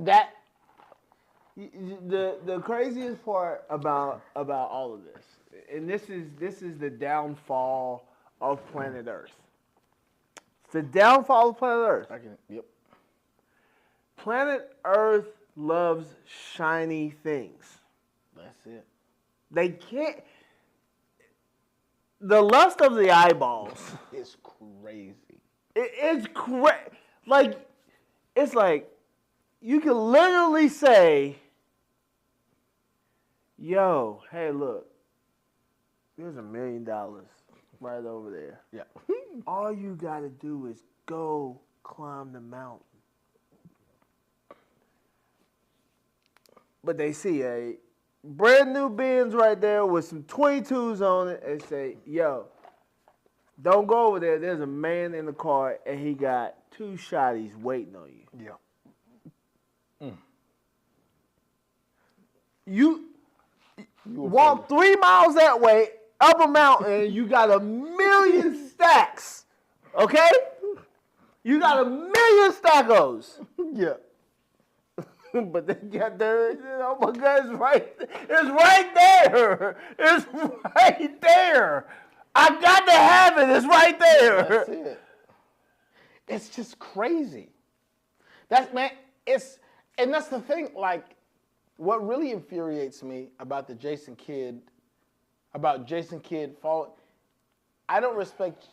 that The craziest part about all of this, and this is the downfall of planet Earth. It's the downfall of planet Earth. Yep. Planet Earth loves shiny things. That's it. They can't. The lust of the eyeballs. It's crazy. It's crazy. It's like you can literally say, "Yo, hey, look, there's $1 million right over there. Yeah. All you gotta do is go climb the mountain." But they see a brand new Benz right there with some 22s on it and say, "Yo, don't go over there. There's a man in the car and he got 2 shotties waiting on you." Yeah. You walk 3 miles that way, up a mountain, and you got 1 million stacks. Okay? You got 1 million stackos. Yeah. But they got there, oh my God, it's right there. It's right there. I got to have it. It's right there. That's it. It's just crazy. That's the thing, like, what really infuriates me about Jason Kidd fall. I don't respect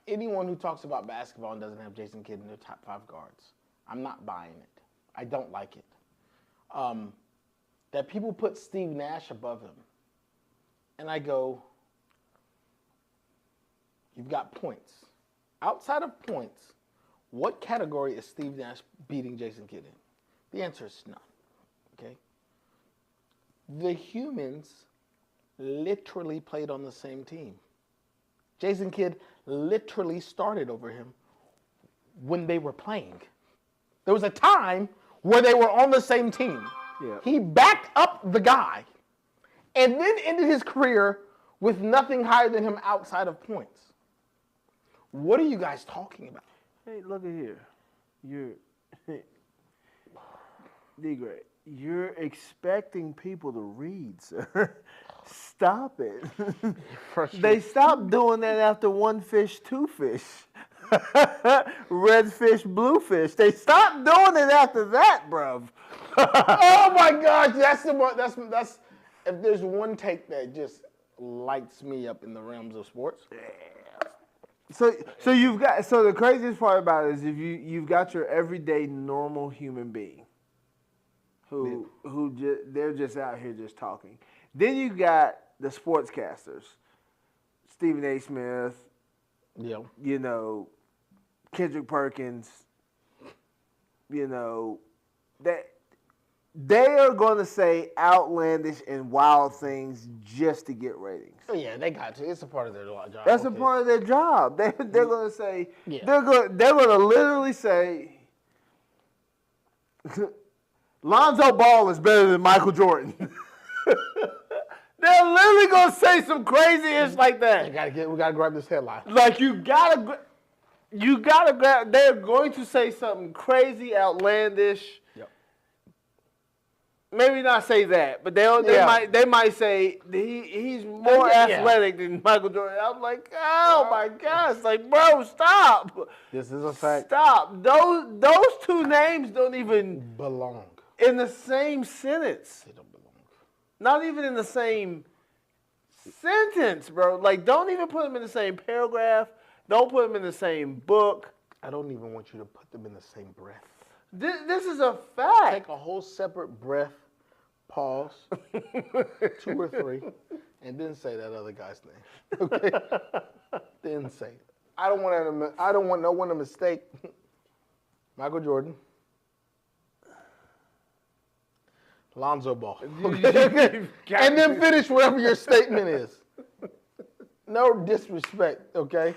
anyone who talks about basketball and doesn't have Jason Kidd in their top 5 guards. I'm not buying it. I don't like it. That people put Steve Nash above him. And I go, you've got points. Outside of points, what category is Steve Nash beating Jason Kidd in? The answer is none. Okay? The humans literally played on the same team. Jason Kidd literally started over him when they were playing. There was a time where they were on the same team. Yeah. He backed up the guy and then ended his career with nothing higher than him outside of points. What are you guys talking about? Hey, look at here. D-Gray, you're expecting people to read, sir. Stop it. They stopped doing that after 1 fish, 2 fish. Red fish, blue fish. They stopped doing it after that, bruv. Oh my gosh, that's if there's one take that just lights me up in the realms of sports. So the craziest part about it is if you've got your everyday normal human being they're just out here just talking. Then you got the sportscasters, Stephen A. Smith, Kendrick Perkins, that they are going to say outlandish and wild things just to get ratings. Oh yeah, they got to. It's a part of their job. That's a part of their job. They're going to say Yeah. they're going to literally say Lonzo Ball is better than Michael Jordan. They're literally going to say some crazy ish like that. We gotta grab this headline. Like you gotta grab. They're going to say something crazy, outlandish. Yep. Maybe not say that, but they might say he's more athletic than Michael Jordan. I'm like, oh my gosh, like bro, stop. This is a fact. Stop. Those 2 names don't even Belong. in the same sentence. They don't belong. Not even in the same sentence, bro. Like, don't even put them in the same paragraph. Don't put them in the same book. I don't even want you to put them in the same breath. This is a fact. Take a whole separate breath, pause, 2 or 3, and then say that other guy's name. Okay? Then say it. I don't want no one to mistake Michael Jordan. Lonzo Ball. Okay? And then finish whatever your statement is. No disrespect, okay?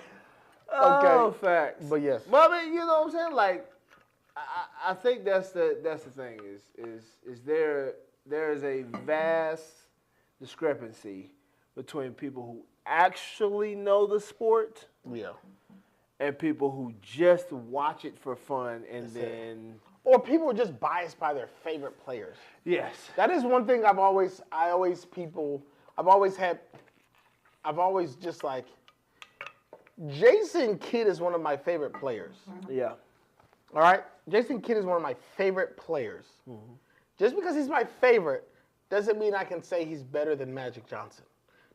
Oh, facts. But yes. But I mean, you know what I'm saying? Like, I think that's the thing is there is a vast discrepancy between people who actually know the sport Yeah. and people who just watch it for fun and then or people are just biased by their favorite players. Yes. That is one thing I've always just like, Jason Kidd is one of my favorite players. Yeah. All right? Jason Kidd is one of my favorite players. Mm-hmm. Just because he's my favorite doesn't mean I can say he's better than Magic Johnson.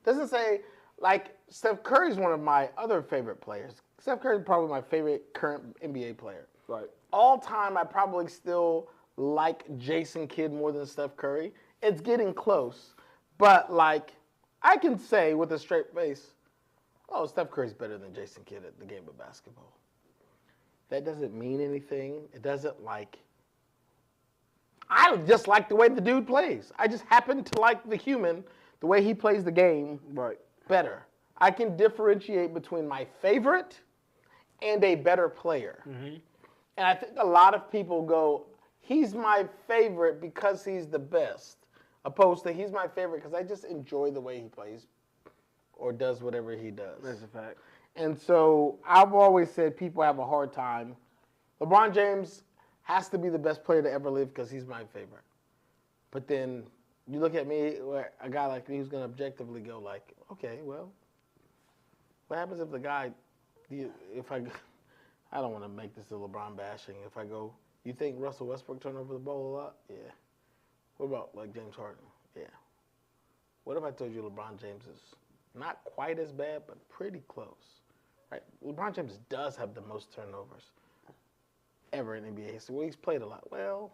Doesn't say, like, Steph Curry's one of my other favorite players. Steph Curry's probably my favorite current NBA player. Right. All time, I probably still like Jason Kidd more than Steph Curry. It's getting close. But, like, I can say with a straight face, oh, Steph Curry's better than Jason Kidd at the game of basketball. That doesn't mean anything. It doesn't, like, I just like the way the dude plays. I just happen to like the human, the way he plays the game better. I can differentiate between my favorite and a better player. Mm-hmm. And I think a lot of people go, he's my favorite because he's the best, opposed to he's my favorite because I just enjoy the way he plays or does whatever he does. That's a fact. And so I've always said people have a hard time. LeBron James has to be the best player to ever live because he's my favorite. But then you look at me, where a guy like me who's going to objectively go like, okay, well, what happens if the guy, I don't want to make this a LeBron bashing. If I go, you think Russell Westbrook turned over the ball a lot? Yeah. What about like James Harden? Yeah. What if I told you LeBron James is not quite as bad, but pretty close? Right? LeBron James does have the most turnovers ever in NBA history. Well, he's played a lot. Well,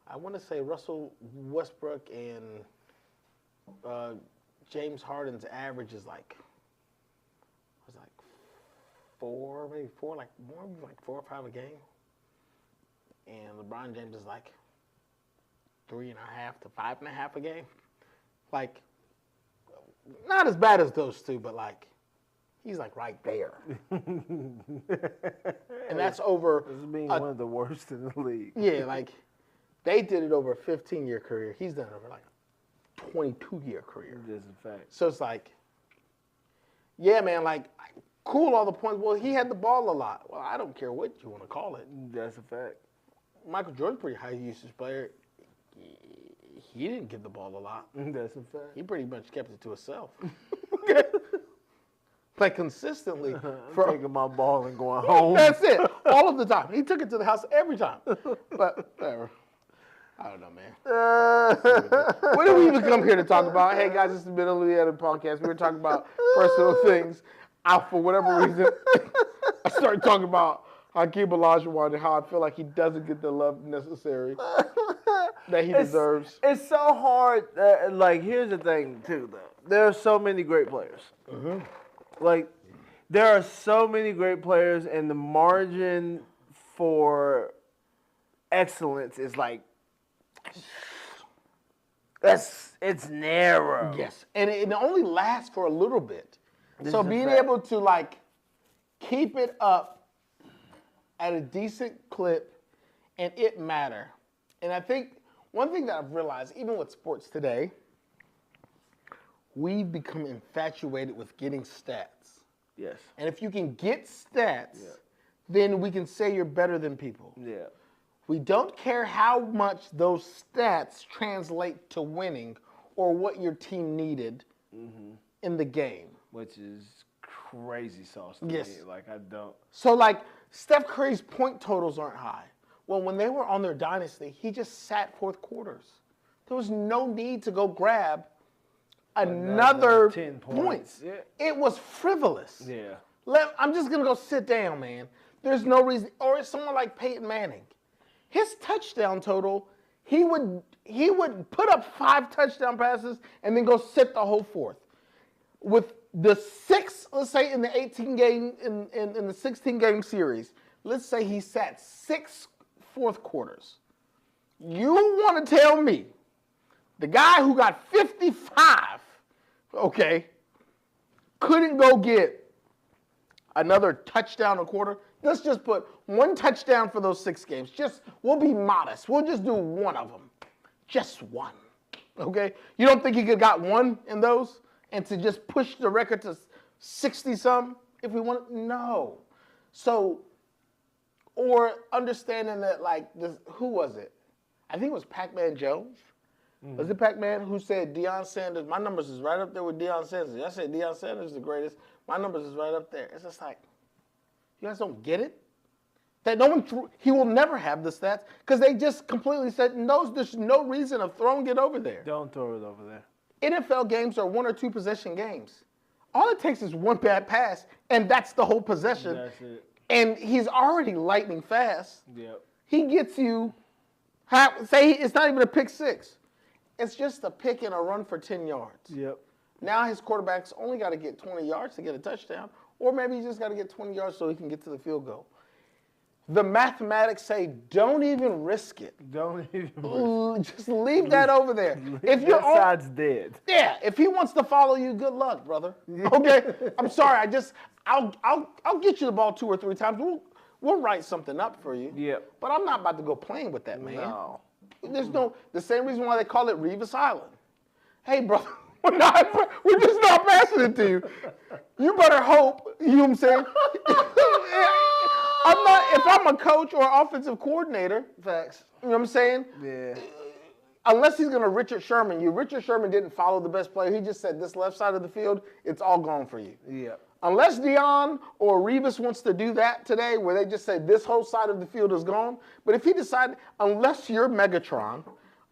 I want to say Russell Westbrook and James Harden's average is like, four or five a game. And LeBron James is like 3.5 to 5.5 a game. Like, not as bad as those two, but like, he's like right there. And that's over. This is being one of the worst in the league. Yeah, like, they did it over a 15-year career. He's done it over like a 22-year career. That's a fact. So it's like, yeah, man, like, cool, all the points. Well, he had the ball a lot. Well, I don't care what you want to call it. That's a fact. Michael Jordan's pretty high usage player. He didn't get the ball a lot. That's a fact. He pretty much kept it to himself. Like consistently. Taking my ball and going home. That's it. All of the time. He took it to the house every time. But whatever. I don't know, man. What did we even come here to talk about? Hey, guys, this is the Middle of the Edit podcast. We were talking about personal things. For whatever reason, I started talking about Hakeem Olajuwon and how I feel like he doesn't get the love necessary that he deserves. It's so hard. Like, here's the thing, too, though. There are so many great players. Mm-hmm. Like, there are so many great players, and the margin for excellence is like, it's narrow. Yes, and it only lasts for a little bit. So being able to, like, keep it up at a decent clip and it matter. And I think one thing that I've realized, even with sports today, we've become infatuated with getting stats. Yes. And if you can get stats, then we can say you're better than people. Yeah. We don't care how much those stats translate to winning or what your team needed in the game. Which is crazy sauce to me. Like, I don't. So, like, Steph Curry's point totals aren't high. Well, when they were on their dynasty, he just sat fourth quarters. There was no need to go grab another 10 points. Yeah. It was frivolous. Yeah. I'm just going to go sit down, man. There's no reason. Or someone like Peyton Manning. His touchdown total, he would put up 5 touchdown passes and then go sit the whole fourth. With the 6, let's say in the 18-game, in the 16-game series, let's say he sat 6 fourth quarters. You want to tell me the guy who got 55, okay, couldn't go get another touchdown a quarter? Let's just put 1 touchdown for those 6 games. We'll be modest. We'll just do 1 of them. Just 1, okay? You don't think he could have got 1 in those? And to just push the record to 60-some if we want? No. So or understanding that, like, who was it? I think it was Pac-Man Jones. Mm-hmm. Was it Pac-Man who said Deion Sanders? My numbers is right up there with Deion Sanders. I said Deion Sanders is the greatest. My numbers is right up there. It's just like, you guys don't get it? That no one he will never have the stats because they just completely said, no, there's no reason of throwing it over there. Don't throw it over there. NFL games are 1 or 2 possession games. All it takes is one bad pass, and that's the whole possession. That's it. And he's already lightning fast. Yep. He gets you, say it's not even a pick 6. It's just a pick and a run for 10 yards. Yep. Now his quarterback's only got to get 20 yards to get a touchdown, or maybe he just got to get 20 yards so he can get to the field goal. The mathematics say don't even risk it. Don't even risk it. Just leave that over there. If your side's dead. Yeah, if he wants to follow you, good luck, brother. Okay? I'm sorry. I'll get you the ball 2 or 3 times. We'll write something up for you. Yeah. But I'm not about to go playing with that, man. No. There's the same reason why they call it Revis Island. Hey, brother, we're just not passing it to you. You better hope, you know what I'm saying? If I'm a coach or offensive coordinator, facts. You know what I'm saying? Yeah. Unless he's going to Richard Sherman you. Richard Sherman didn't follow the best player. He just said this left side of the field, it's all gone for you. Yeah. Unless Deion or Revis wants to do that today where they just say this whole side of the field is gone. But if he decided, unless you're Megatron,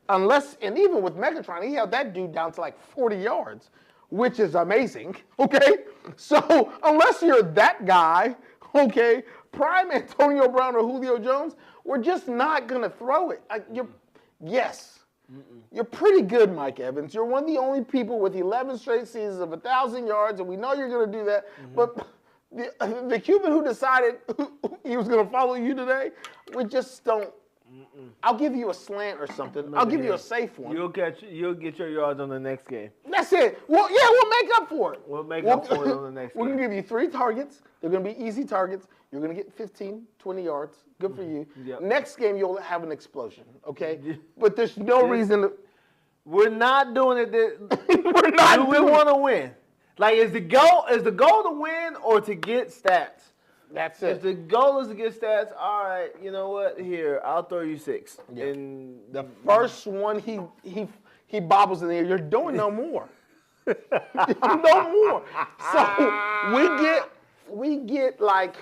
and even with Megatron, he held that dude down to like 40 yards, which is amazing, okay? So unless you're that guy, okay, prime Antonio Brown or Julio Jones, we're just not going to throw it. You're pretty good, Mike Evans. You're one of the only people with 11 straight seasons of 1,000 yards, and we know you're going to do that. Mm-hmm. But the Cuban who decided he was going to follow you today, we just don't. Mm-mm. I'll give you a slant or something. I'll give you a safe one. You'll get your yards on the next game. That's it. Well, yeah, we'll make up for it. We'll make up for it on the next game. We're going to give you 3 targets. They're going to be easy targets. You're going to get 15, 20 yards. Good for you. Yep. Next game, you'll have an explosion, okay? But there's no reason to. We're not doing it. We're not Do we want to win? Like, is the goal to win or to get stats? That's it. If the goal is to get stats, all right, you know what? Here, I'll throw you 6. Yeah. And the first one he bobbles in the air, you're doing no more. No more. So we get like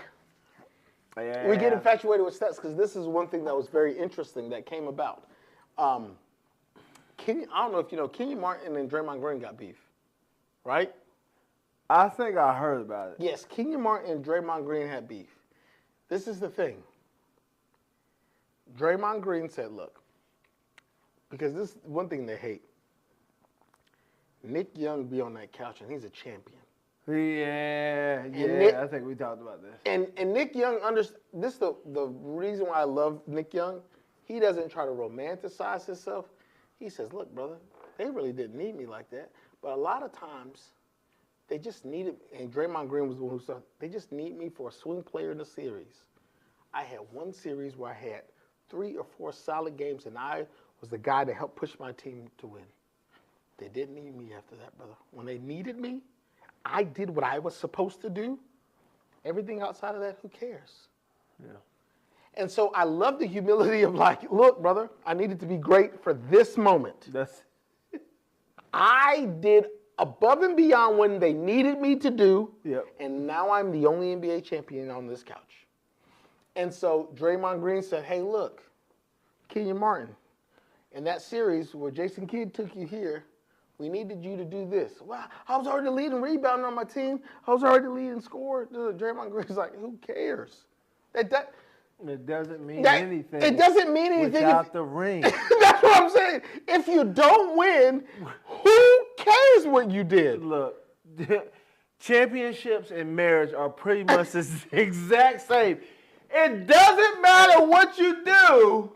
we get infatuated with stats because this is one thing that was very interesting that came about. I don't know if you know, Kenyon Martin and Draymond Green got beef, right? I think I heard about it. Yes, Kenyon Martin and Draymond Green had beef. This is the thing. Draymond Green said, look, because this is one thing they hate. Nick Young be on that couch, and he's a champion. Yeah, I think we talked about this. And Nick Young, this is the reason why I love Nick Young. He doesn't try to romanticize himself. He says, look, brother, they really didn't need me like that. But a lot of times, they just needed, and Draymond Green was the one who said, they just need me for a swing player in the series. I had one series where I had 3 or 4 solid games, and I was the guy to help push my team to win. They didn't need me after that, brother. When they needed me, I did what I was supposed to do. Everything outside of that, who cares? Yeah. And so I love the humility of like, look, brother, I needed to be great for this moment. I did above and beyond when they needed me to do, and now I'm the only NBA champion on this couch. And so Draymond Green said, hey, look, Kenyon Martin, in that series where Jason Kidd took you here, we needed you to do this. Well, I was already leading rebounding on my team. I was already leading score. Draymond Green's like, who cares? It doesn't mean anything. It doesn't mean anything without the ring. That's what I'm saying. If you don't win, who cares what you did? Look, championships and marriage are pretty much the exact same. It doesn't matter what you do.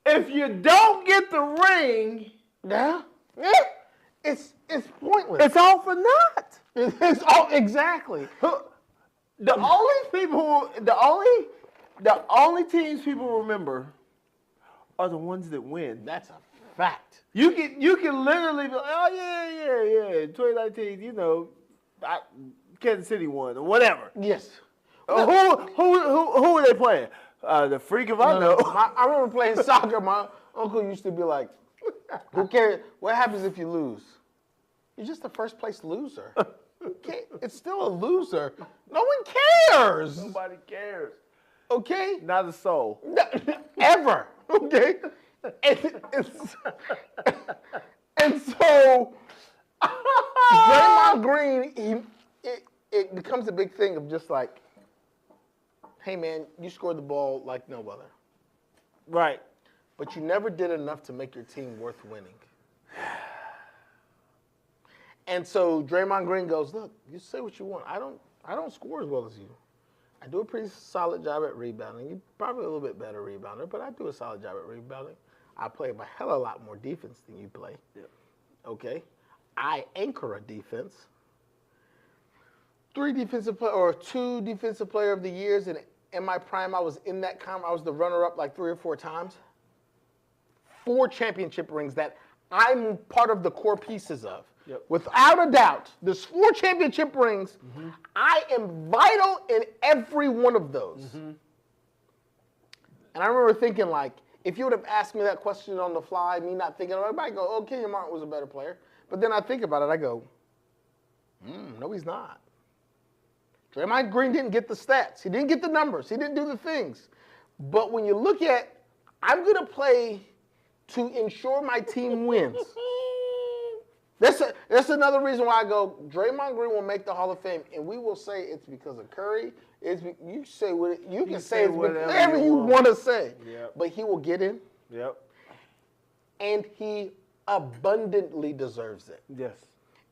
If you don't get the ring, it's pointless. It's all for naught. It's all exactly. The only teams people remember are the ones that win. That's a fact. You can literally be like, oh yeah, 2019, Kansas City won or whatever. Yes. Who are they playing? The freak if I know. I remember playing soccer. My uncle used to be like, "Who cares? What happens if you lose? You're just the first place loser. It's still a loser. No one cares. Nobody cares. Okay? Not a soul. Ever. Okay? And so, Draymond Green, it becomes a big thing of just like, hey man, you scored the ball like no other. Right. But you never did enough to make your team worth winning. And so Draymond Green goes, look, you say what you want. I don't score as well as you. I do a pretty solid job at rebounding. You're probably a little bit better rebounder, but I do a solid job at rebounding. I play a hell of a lot more defense than you play. Yep. Okay? I anchor a defense. 2 defensive player of the years, and in my prime, I was in that I was the runner-up like 3 or 4 times. 4 championship rings that I'm part of the core pieces of. Yep. Without a doubt, there's 4 championship rings. Mm-hmm. I am vital in every one of those. Mm-hmm. And I remember thinking, like, if you would have asked me that question on the fly, me not thinking, everybody go, oh, Kenyon Martin was a better player. But then I think about it, I go, no, he's not. Draymond Green didn't get the stats. He didn't get the numbers. He didn't do the things. But when you look at, I'm going to play to ensure my team wins. That's another reason why I go, Draymond Green will make the Hall of Fame, and we will say it's because of Curry. You say what you can say it's whatever you want to say. Yep. But he will get in. Yep. And he abundantly deserves it. Yes.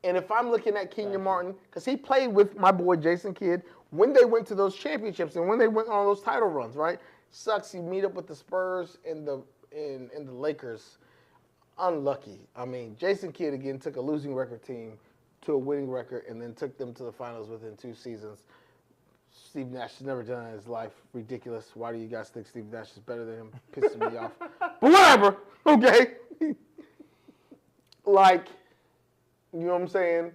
And if I'm looking at Kenyon Martin, because he played with my boy Jason Kidd when they went to those championships and when they went on those title runs, right? Sucks you meet up with the Spurs and the Lakers. Unlucky. I mean, Jason Kidd, again, took a losing record team to a winning record and then took them to the finals within 2 seasons. Steve Nash has never done it in his life. Ridiculous. Why do you guys think Steve Nash is better than him? Pisses me off. But whatever. Okay. Like, you know what I'm saying?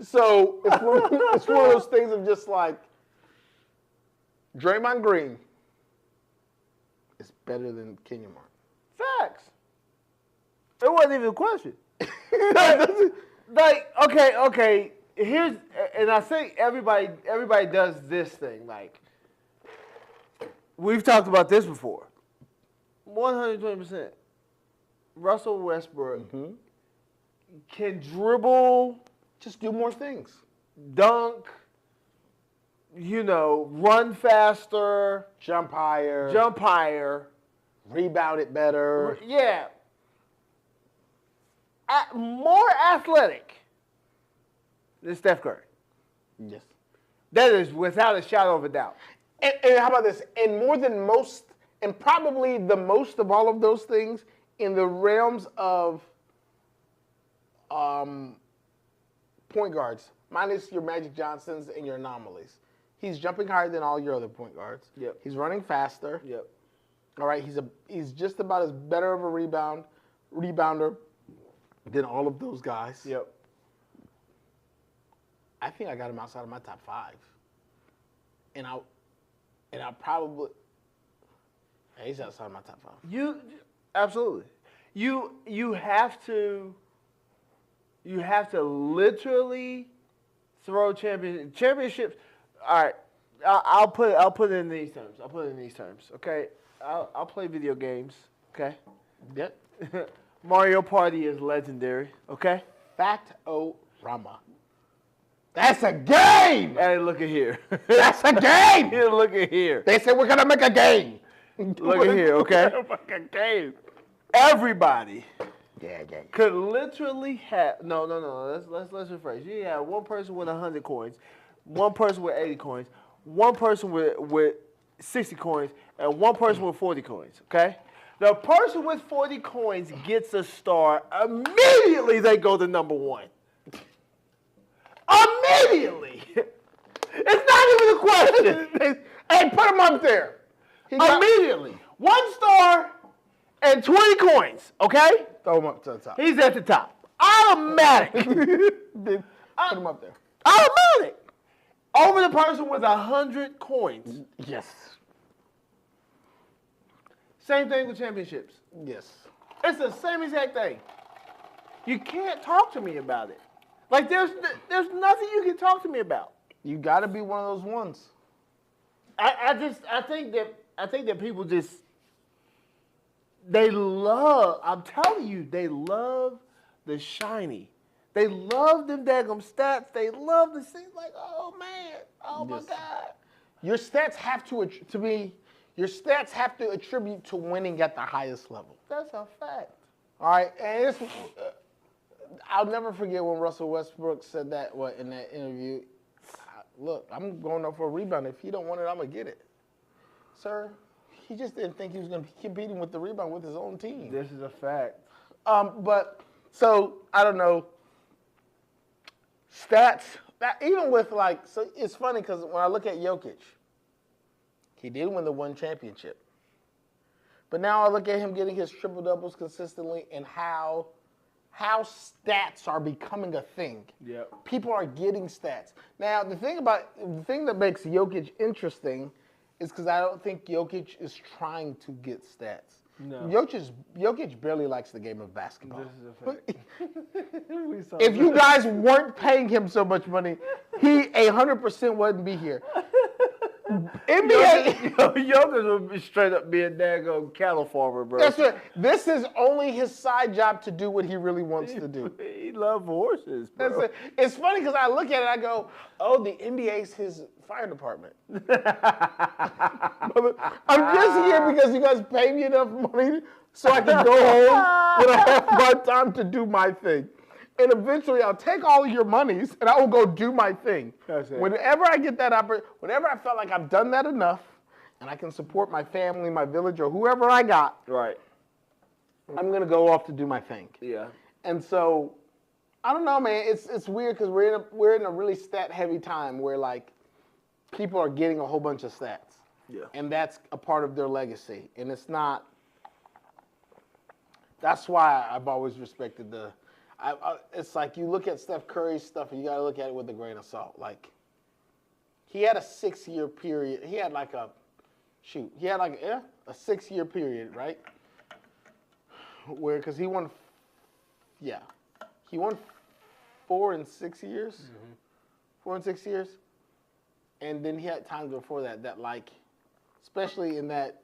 So it's one of those things of just like, Draymond Green is better than Kenyon Martin. Facts. It wasn't even a question. Okay. Here's, and I think everybody does this thing. Like, we've talked about this before. 120%. Russell Westbrook can dribble, just do more things, dunk, run faster, jump higher, rebound it better. Yeah. More athletic than Steph Curry. Yes. That is without a shadow of a doubt. And how about this? And more than most, and probably the most of all of those things in the realms of point guards, minus your Magic Johnsons and your anomalies. He's jumping higher than all your other point guards. Yep. He's running faster. Yep. All right. He's just about as better of a rebounder than all of those guys. Yep. I think I got him outside of my top 5. And I'll probably he's outside of my top 5. Absolutely. You have to literally throw championships. All right. I'll put it in these terms. Okay. I'll play video games. Okay. Yep. Mario Party is legendary, okay? Fact-o-rama. That's a game! Hey, look at here. That's a game! Look at here. They said we're going to make a game. Look at here, okay? Make a game. Everybody Yeah. could literally have... No. Let's rephrase. You have one person with 100 coins, one person with 80 coins, one person with 60 coins, and one person with 40 coins, okay? The person with 40 coins gets a star. Immediately, they go to number 1. Immediately. It's not even a question. Hey, put him up there. Immediately. 1 star and 20 coins, okay? Throw him up to the top. He's at the top. Automatic. Put him up there. Automatic. over the person with 100 coins. Yes. Same thing with championships. Yes. It's the same exact thing. You can't talk to me about it. Like there's nothing you can talk to me about. You got to be one of those ones. I think that people just they love. I'm telling you, they love the shiny. They love them daggum stats. They love the things like, oh man, oh my God. Your stats have your stats have to attribute to winning at the highest level. That's a fact. All right, and I'll never forget when Russell Westbrook said that in that interview. Look, I'm going up for a rebound. If he don't want it, I'm going to get it. Sir, he just didn't think he was going to be competing with the rebound with his own team. This is a fact. But, so, I don't know. Stats, even with so it's funny because when I look at Jokic, he did win the one championship. But now I look at him getting his triple-doubles consistently and how stats are becoming a thing. Yep. People are getting stats. Now, the thing that makes Jokic interesting is because I don't think Jokic is trying to get stats. No. Jokic barely likes the game of basketball. This is a fact. If you guys weren't paying him so much money, he 100% wouldn't be here. NBA Jokic would be straight up be a daggone cattle farmer, bro. That's right. This is only his side job to do what he really wants to do. He loves horses, bro. That's it. It's funny because I look at it, I go, "Oh, the NBA's his fire department." I'm just here because you guys pay me enough money so I can go home when I have my time to do my thing. And eventually, I'll take all of your monies and I will go do my thing. That's it. Whenever I get that opportunity, whenever I felt like I've done that enough, and I can support my family, my village, or whoever I got, right, I'm gonna go off to do my thing. Yeah. And so, I don't know, man. It's weird because we're in a really stat heavy time where people are getting a whole bunch of stats. Yeah. And that's a part of their legacy, and it's not. That's why I've always respected the. It's like you look at Steph Curry's stuff and you got to look at it with a grain of salt. Like, he had a 6-year period. He had a 6-year period, right? Because he won 4 and 6 years. Mm-hmm. 4 and 6 years. And then he had times before that, especially in that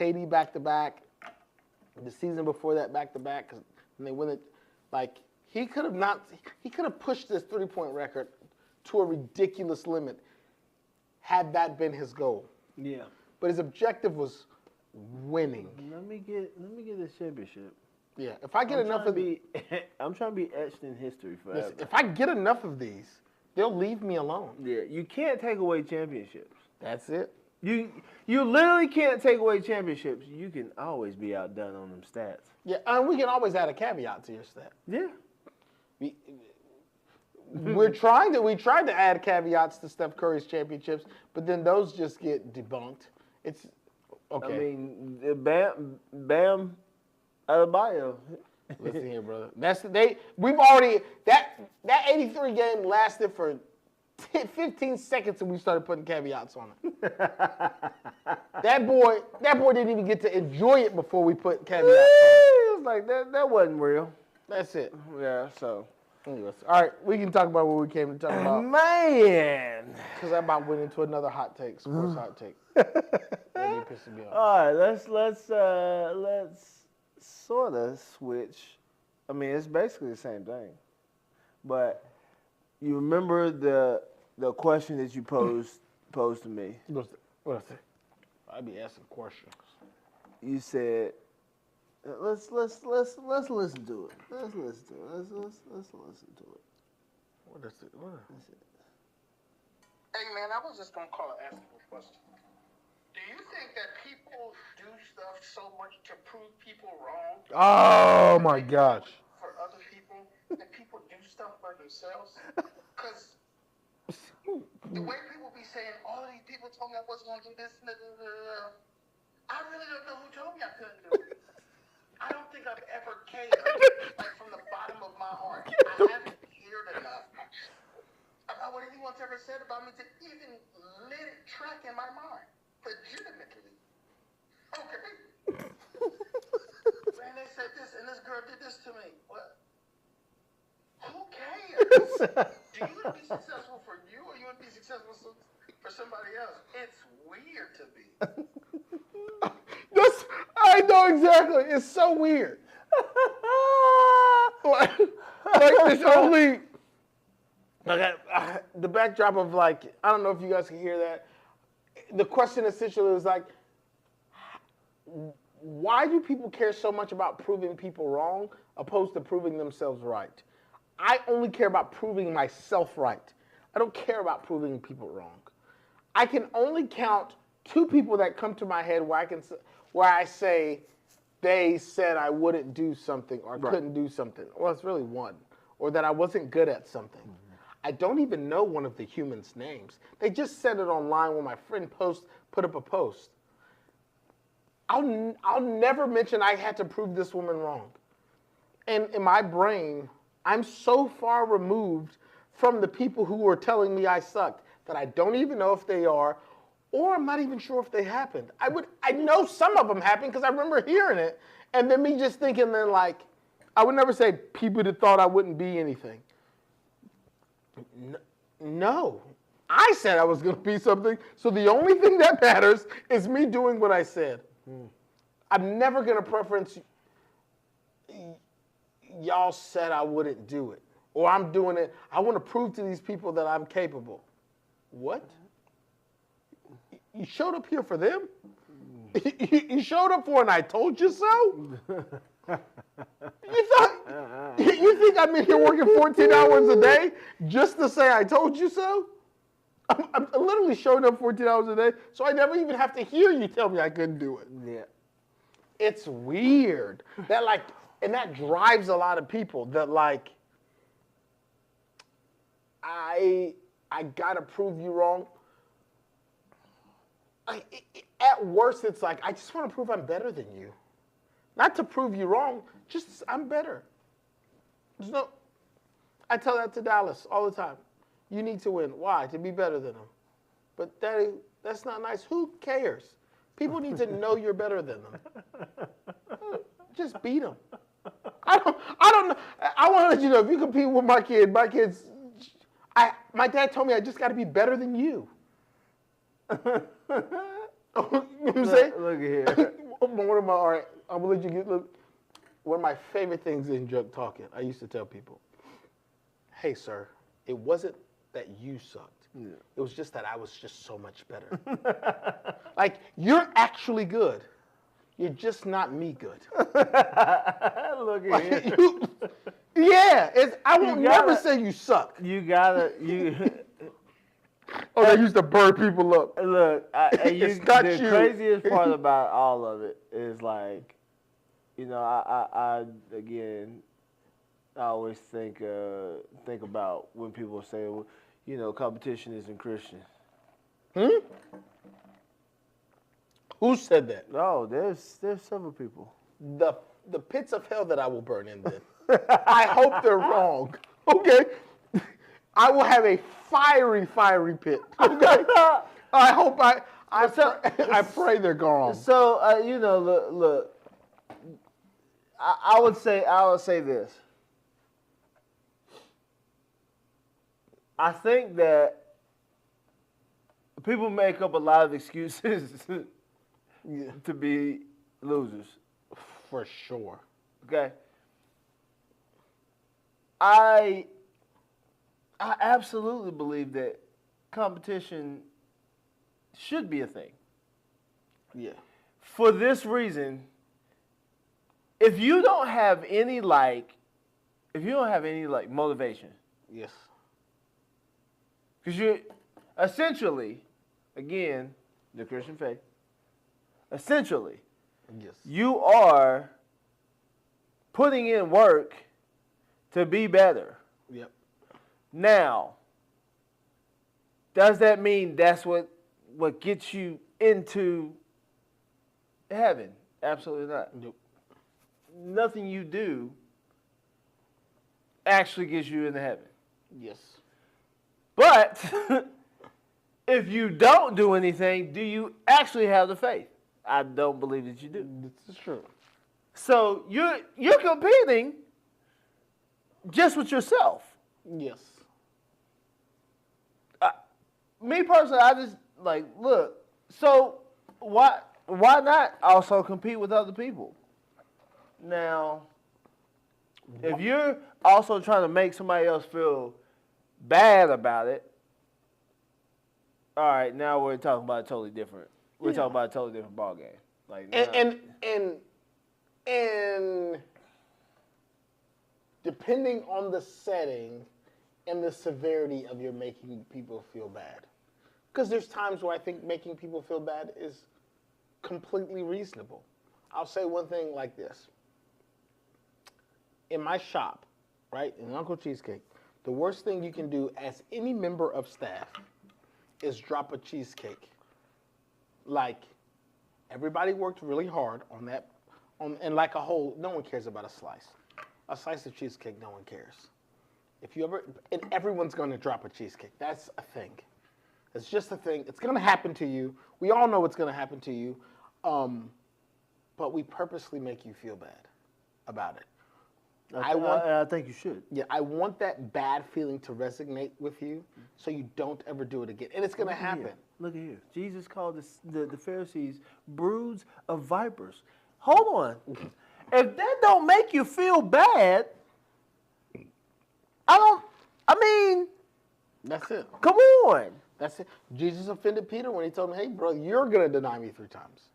KD back-to-back, the season before that back-to-back, because when they win it, he could have pushed this 3-point record to a ridiculous limit had that been his goal. Yeah. But his objective was winning. Let me get this championship. Yeah. If I get enough of these, I'm trying to be etched in history forever. Listen, if I get enough of these, they'll leave me alone. Yeah. You can't take away championships. That's it. You literally can't take away championships. You can always be outdone on them stats. Yeah, and we can always add a caveat to your stat. Yeah. We tried to add caveats to Steph Curry's championships, but then those just get debunked. It's okay. I mean, Bam Adebayo. Listen here, brother. That 83 game lasted for 15 seconds and we started putting caveats on it. that boy didn't even get to enjoy it before we put caveats on it. It was like that wasn't real. That's it. Yeah, so. Anyways, all right, we can talk about what we came to talk about. Man. Because I about went into another hot take, sports hot take. That be pissing me off. All right, let's sort of switch. I mean, it's basically the same thing. But you remember the question that you posed to me? What I say? I be asking questions. You said, let's listen to it. Let's listen to it. Let's listen to it. What is it? Hey man, I was just gonna call and ask you a question. Do you think that people do stuff so much to prove people wrong? Oh my gosh. For other people, that people do stuff for themselves? Because the way people be saying, all these people told me I wasn't gonna do this, I really don't know who told me I couldn't do it. I don't think I've ever cared, from the bottom of my heart. I haven't cared enough about what anyone anyone's ever said about me to even let it track in my mind. Legitimately. Okay. Man, they said this, and this girl did this to me. What? Who cares? Do you want to be successful for you, or you want to be successful for somebody else? It's weird to me. I know exactly. It's so weird. like it's only the backdrop of I don't know if you guys can hear that. The question essentially is why do people care so much about proving people wrong opposed to proving themselves right? I only care about proving myself right. I don't care about proving people wrong. I can only count 2 people that come to my head where I say they said I wouldn't do something or couldn't do something. Well, it's really 1. Or that I wasn't good at something. I don't even know one of the humans' names. They just said it online when my friend put up a post. I'll never mention I had to prove this woman wrong. And in my brain, I'm so far removed from the people who were telling me I sucked that I don't even know if they are, or I'm not even sure if they happened. I know some of them happened because I remember hearing it, and then me just thinking then I would never say people that thought I wouldn't be anything. No. I said I was going to be something, so the only thing that matters is me doing what I said. I'm never going to preference y'all said I wouldn't do it, or I'm doing it. I want to prove to these people that I'm capable. What? You showed up here for them? You showed up for an I told you so? You think I'm in here working 14 hours a day just to say I told you so? I'm literally showing up 14 hours a day, so I never even have to hear you tell me I couldn't do it. Yeah. It's weird. And that drives a lot of people that I gotta prove you wrong. At worst, it's I just want to prove I'm better than you. Not to prove you wrong, just I'm better. I tell that to Dallas all the time. You need to win. Why? To be better than them. But Daddy, that's not nice. Who cares? People need to know you're better than them. Just beat them. I don't know. I want to let you know, if you compete with my kids, my dad told me I just got to be better than you. You know what I'm saying? Look at here. I'm gonna let you get. One of my favorite things in drug talking, I used to tell people, "Hey, sir, it wasn't that you sucked. Yeah. It was just that I was just so much better. You're actually good. You're just not me good." Look at here. I won't never say you suck. Oh, they used to burn people up. Look, the craziest part about all of it is I always think about when people say, well, competition isn't Christian. Who said that? No, there's several people. The pits of hell that I will burn in then. I hope they're wrong. Okay. I will have a fiery pit. Okay. I hope I pray they're gone. So look. I would say this. I think that people make up a lot of excuses to be losers. For sure. Okay. I absolutely believe that competition should be a thing. Yeah. For this reason, if you don't have any motivation. Yes. Because you're essentially, again, the Christian faith, essentially, yes, you are putting in work to be better. Yep. Now, does that mean that's what gets you into heaven? Absolutely not. Nope. Nothing you do actually gets you into heaven. Yes. But if you don't do anything, do you actually have the faith? I don't believe that you do. This is true. So you're competing just with yourself. Yes. Me personally, I just like look. So why not also compete with other people? Now, if you're also trying to make somebody else feel bad about it, all right, now we're talking about a totally different. We're talking about a totally different ball game. Like and depending on the setting and the severity of your making people feel bad, because there's times where I think making people feel bad is completely reasonable. I'll say one thing like this. In my shop, right, in Uncle Cheesecake, the worst thing you can do as any member of staff is drop a cheesecake. Like, everybody worked really hard on that, and like a whole, no one cares about a slice. A slice of cheesecake, no one cares. If you ever, and everyone's gonna drop a cheesecake. That's a thing. It's just a thing. It's gonna happen to you. We all know it's gonna happen to you, but we purposely make you feel bad about it. I think you should. Yeah, I want that bad feeling to resonate with you so you don't ever do it again. And it's going to happen. Look at here. Jesus called the Pharisees broods of vipers. Hold on. If that don't make you feel bad, That's it. Come on. That's it. Jesus offended Peter when he told him, hey, bro, you're going to deny me 3 times.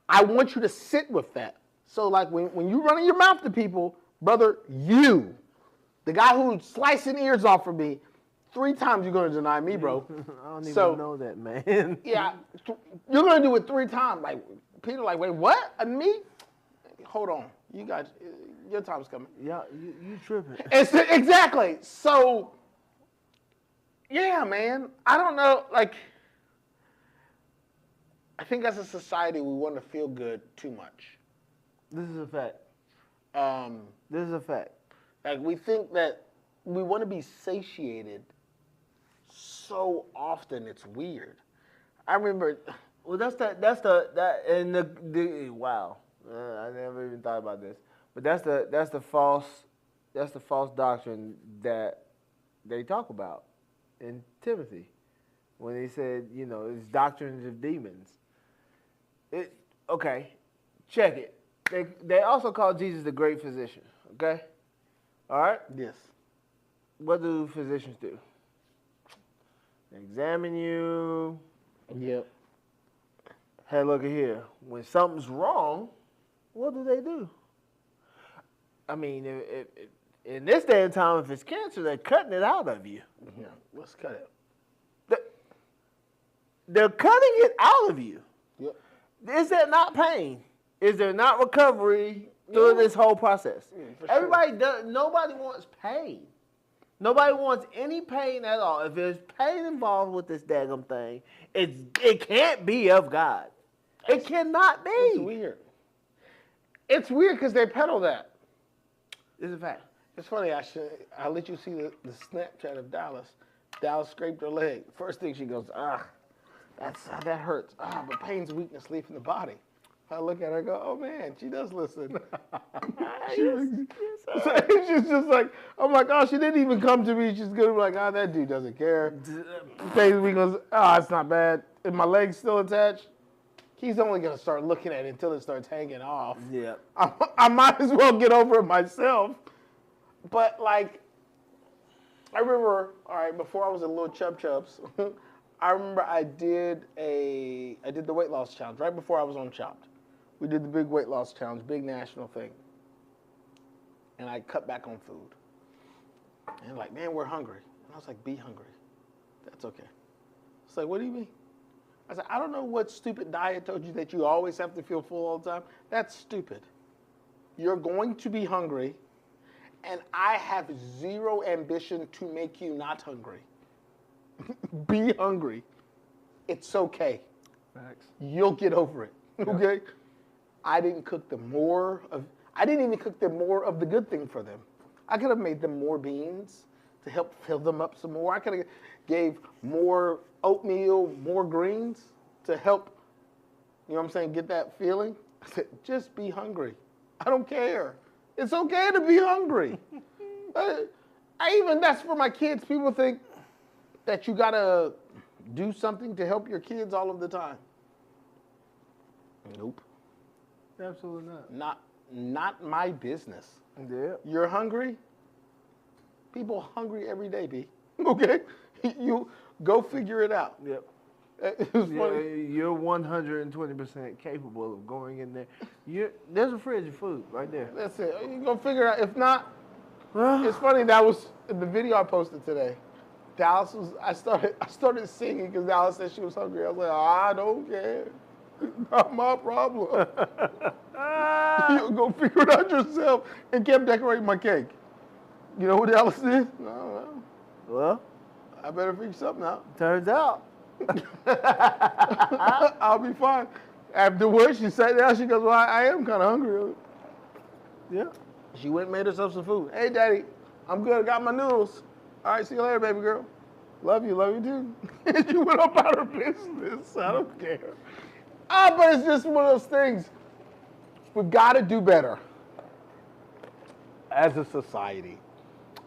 I want you to sit with that. So, like, when you're running your mouth to people, brother, you, the guy who's slicing ears off for me, 3 times you're going to deny me, bro. I don't even know that, man. Yeah, you're going to do it 3 times. Like, Peter, like, wait, what? And me? Hold on. You guys, your time's coming. Yeah, you tripping. Exactly. So, yeah, man. I don't know. Like, I think as a society, we want to feel good too much. This is a fact. This is a fact. Like, we think that we want to be satiated so often, it's weird. I remember. Well, wow. I never even thought about this. But that's the false doctrine that they talk about in Timothy when he said, it's doctrines of demons. Okay, check it. They also call Jesus the great physician, okay? All right? Yes. What do physicians do? They examine you. Yep. Hey, look at here. When something's wrong, what do? I mean, if in this day and time, if it's cancer, they're cutting it out of you. Yeah, let's cut it. They're cutting it out of you. Yep. Is there not pain? Is there not recovery through this whole process? Everybody does. Nobody wants pain. Nobody wants any pain at all. If there's pain involved with this daggum thing, it can't be of God. It cannot be. It's weird. It's weird because they peddle that. It's a fact. It's funny. I'll let you see the Snapchat of Dallas. Dallas scraped her leg. First thing she goes, that hurts. But pain's weakness leaving the body. I look at her and go, oh man, she does listen. She's just like, I'm like, oh, she didn't even come to me. She's going to be like, that dude doesn't care. Pain's weakness, it's not bad. If my leg's still attached, he's only going to start looking at it until it starts hanging off. Yeah. I might as well get over it myself. But like, I remember, all right, before I was a little chubs, I remember I did the weight loss challenge right before I was on Chopped. We did the big weight loss challenge, big national thing. And I cut back on food. And like, man, we're hungry. And I was like, be hungry. That's okay. It's like, what do you mean? I said, I don't know what stupid diet told you that you always have to feel full all the time. That's stupid. You're going to be hungry, and I have zero ambition to make you not hungry. Be hungry. It's okay. Facts. You'll get over it. Okay? I didn't even cook them more of the good thing for them. I could have made them more beans, to help fill them up some more. I could have gave more oatmeal, more greens to help, you know what I'm saying, get that feeling. I said, just be hungry. I don't care. It's okay to be hungry. That's for my kids. People think that you gotta do something to help your kids all of the time. Nope. Absolutely not. Not my business. Yeah. You're hungry? People hungry every day, B. Okay? You go figure it out. Yep. It was funny. You're 120% capable of going in there. There's a fridge of food right there. That's it. You go figure it out. If not, it's funny. That was the video I posted today. Dallas was. I started singing because Dallas said she was hungry. I was like, I don't care. Not my problem. You go figure it out yourself. And kept decorating my cake. You know what Dallas did? No. Well, I better figure something out. Turns out. I'll be fine. Afterwards, she sat down. She goes, well, I am kind of hungry. Yeah. She went and made herself some food. Hey, Daddy, I'm good. I got my noodles. All right, see you later, baby girl. Love you too. And she went up out her business. I don't care. But it's just one of those things. We've got to do better as a society.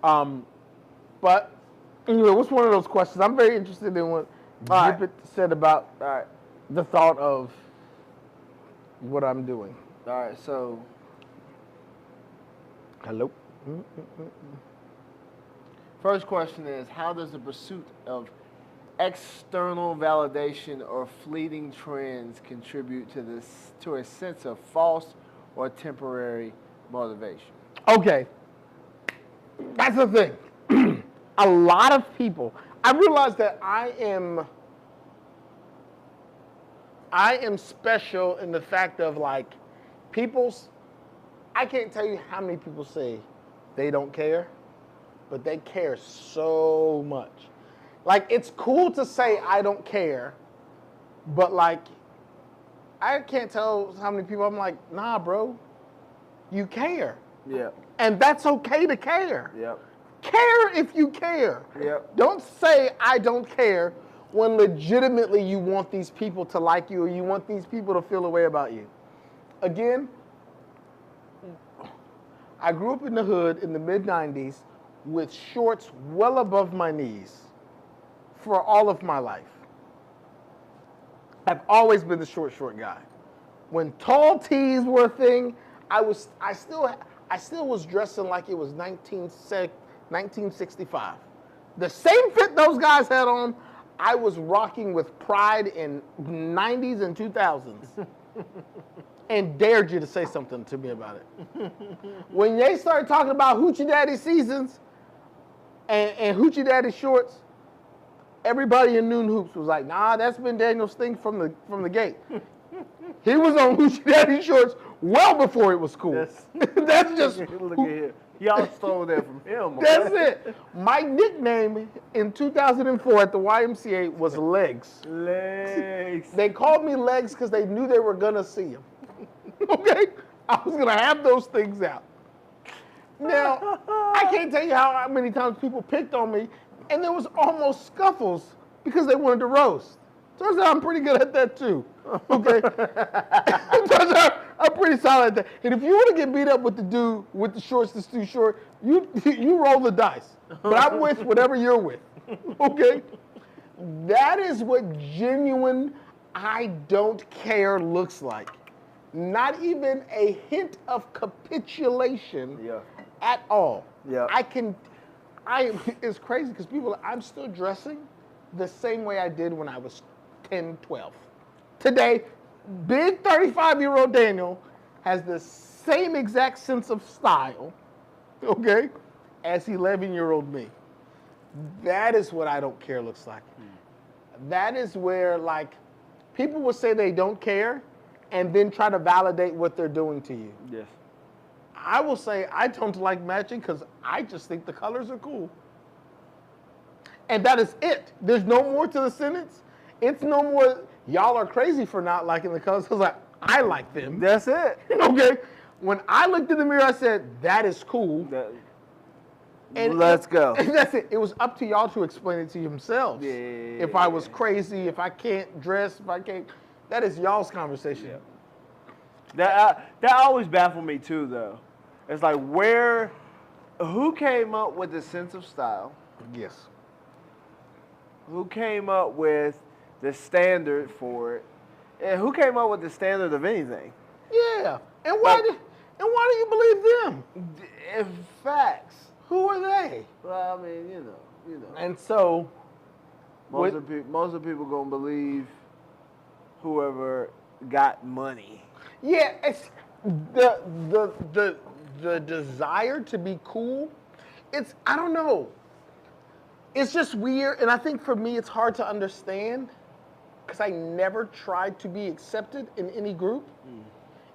But anyway, what's one of those questions? I'm very interested in what Gippet said about the thought of what I'm doing. All right, so. Hello? First question is, how does the pursuit of external validation or fleeting trends contribute to a sense of false or temporary motivation? Okay. That's the thing. A lot of people, I realize that I am special in the fact of like I can't tell you how many people say they don't care, but they care so much. Like, it's cool to say I don't care, but like, I can't tell how many people I'm like, nah, bro, you care. Yeah. And that's okay to care. Yep. Care if you care. Yep. Don't say I don't care when legitimately you want these people to like you or you want these people to feel a way about you. Again, I grew up in the hood in the mid-90s with shorts well above my knees for all of my life. I've always been the short guy. When tall tees were a thing, I still was dressing like it was 1965. The same fit those guys had on, I was rocking with pride in 90s and 2000s. And dared you to say something to me about it. When they started talking about Hoochie Daddy seasons and Hoochie Daddy shorts, everybody in Noon Hoops was like, nah, that's been Daniel's thing from the gate. He was on Hoochie Daddy shorts well before it was cool. That's just... Look at here. Y'all stole that from him. That's it. My nickname in 2004 at the YMCA was Legs. Legs. They called me Legs because they knew they were going to see him. Okay? I was going to have those things out. Now, I can't tell you how many times people picked on me, and there was almost scuffles because they wanted to roast. Turns out I'm pretty good at that too. Okay? Turns out I'm pretty solid at that. And if you want to get beat up with the dude with the shorts that's too short, you roll the dice. But I'm with whatever you're with. Okay? That is what genuine I don't care looks like. Not even a hint of capitulation at all. Yeah. It's crazy because I'm still dressing the same way I did when I was 10, 12. Today, big 35-year-old Daniel has the same exact sense of style, okay, as 11-year-old me. That is what I don't care looks like. That is where, like, people will say they don't care and then try to validate what they're doing to you. Yes. I will say I don't like matching because I just think the colors are cool. And that is it. There's no more to the sentence. It's no more, y'all are crazy for not liking the colors. I was like, I like them. That's it. Okay? When I looked in the mirror, I said, that is cool. Let's go. And that's it. It was up to y'all to explain it to yourselves. Yeah. If I was crazy, if I can't dress, if I can't, that is y'all's conversation. Yeah. That always baffled me too, though. It's like who came up with the sense of style? Yes. Who came up with the standard for it? And who came up with the standard of anything? Yeah. And why do you believe them? If facts. Who are they? Well, I mean, you know. And so Most of the people gonna believe whoever got money. yeah, it's the desire to be cool. It's I don't know. It's just weird, and I think for me it's hard to understand because I never tried to be accepted in any group.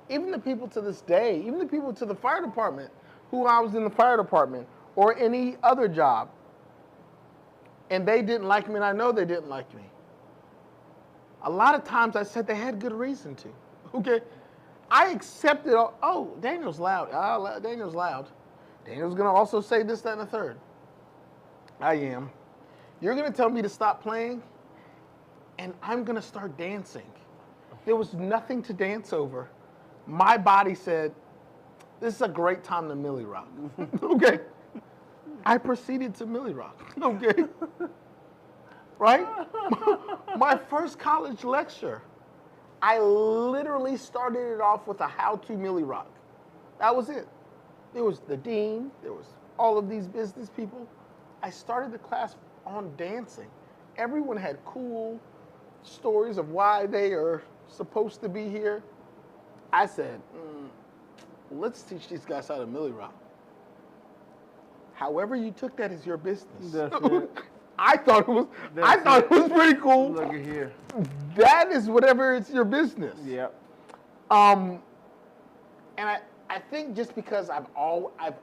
Even the people to this day, even the people to the fire department, who I was in the fire department or any other job, and they didn't like me, and I know they didn't like me. A lot of times I said they had good reason to. Okay, I accepted. Oh, Daniel's loud. Daniel's loud. Daniel's gonna also say this, that, and the third. I am. You're gonna tell me to stop playing, and I'm gonna start dancing. There was nothing to dance over. My body said, "This is a great time to Millie Rock." Okay. I proceeded to Millie Rock. Okay. Right? My first college lecture, I literally started it off with a how-to Millie Rock. That was it. There was the dean. There was all of these business people. I started the class on dancing. Everyone had cool stories of why they are supposed to be here. I said, let's teach these guys how to Millie Rock. However you took that is your business. That's it. I thought it was pretty cool. Look at here. That is whatever, it's your business. Yep. And I think just because I've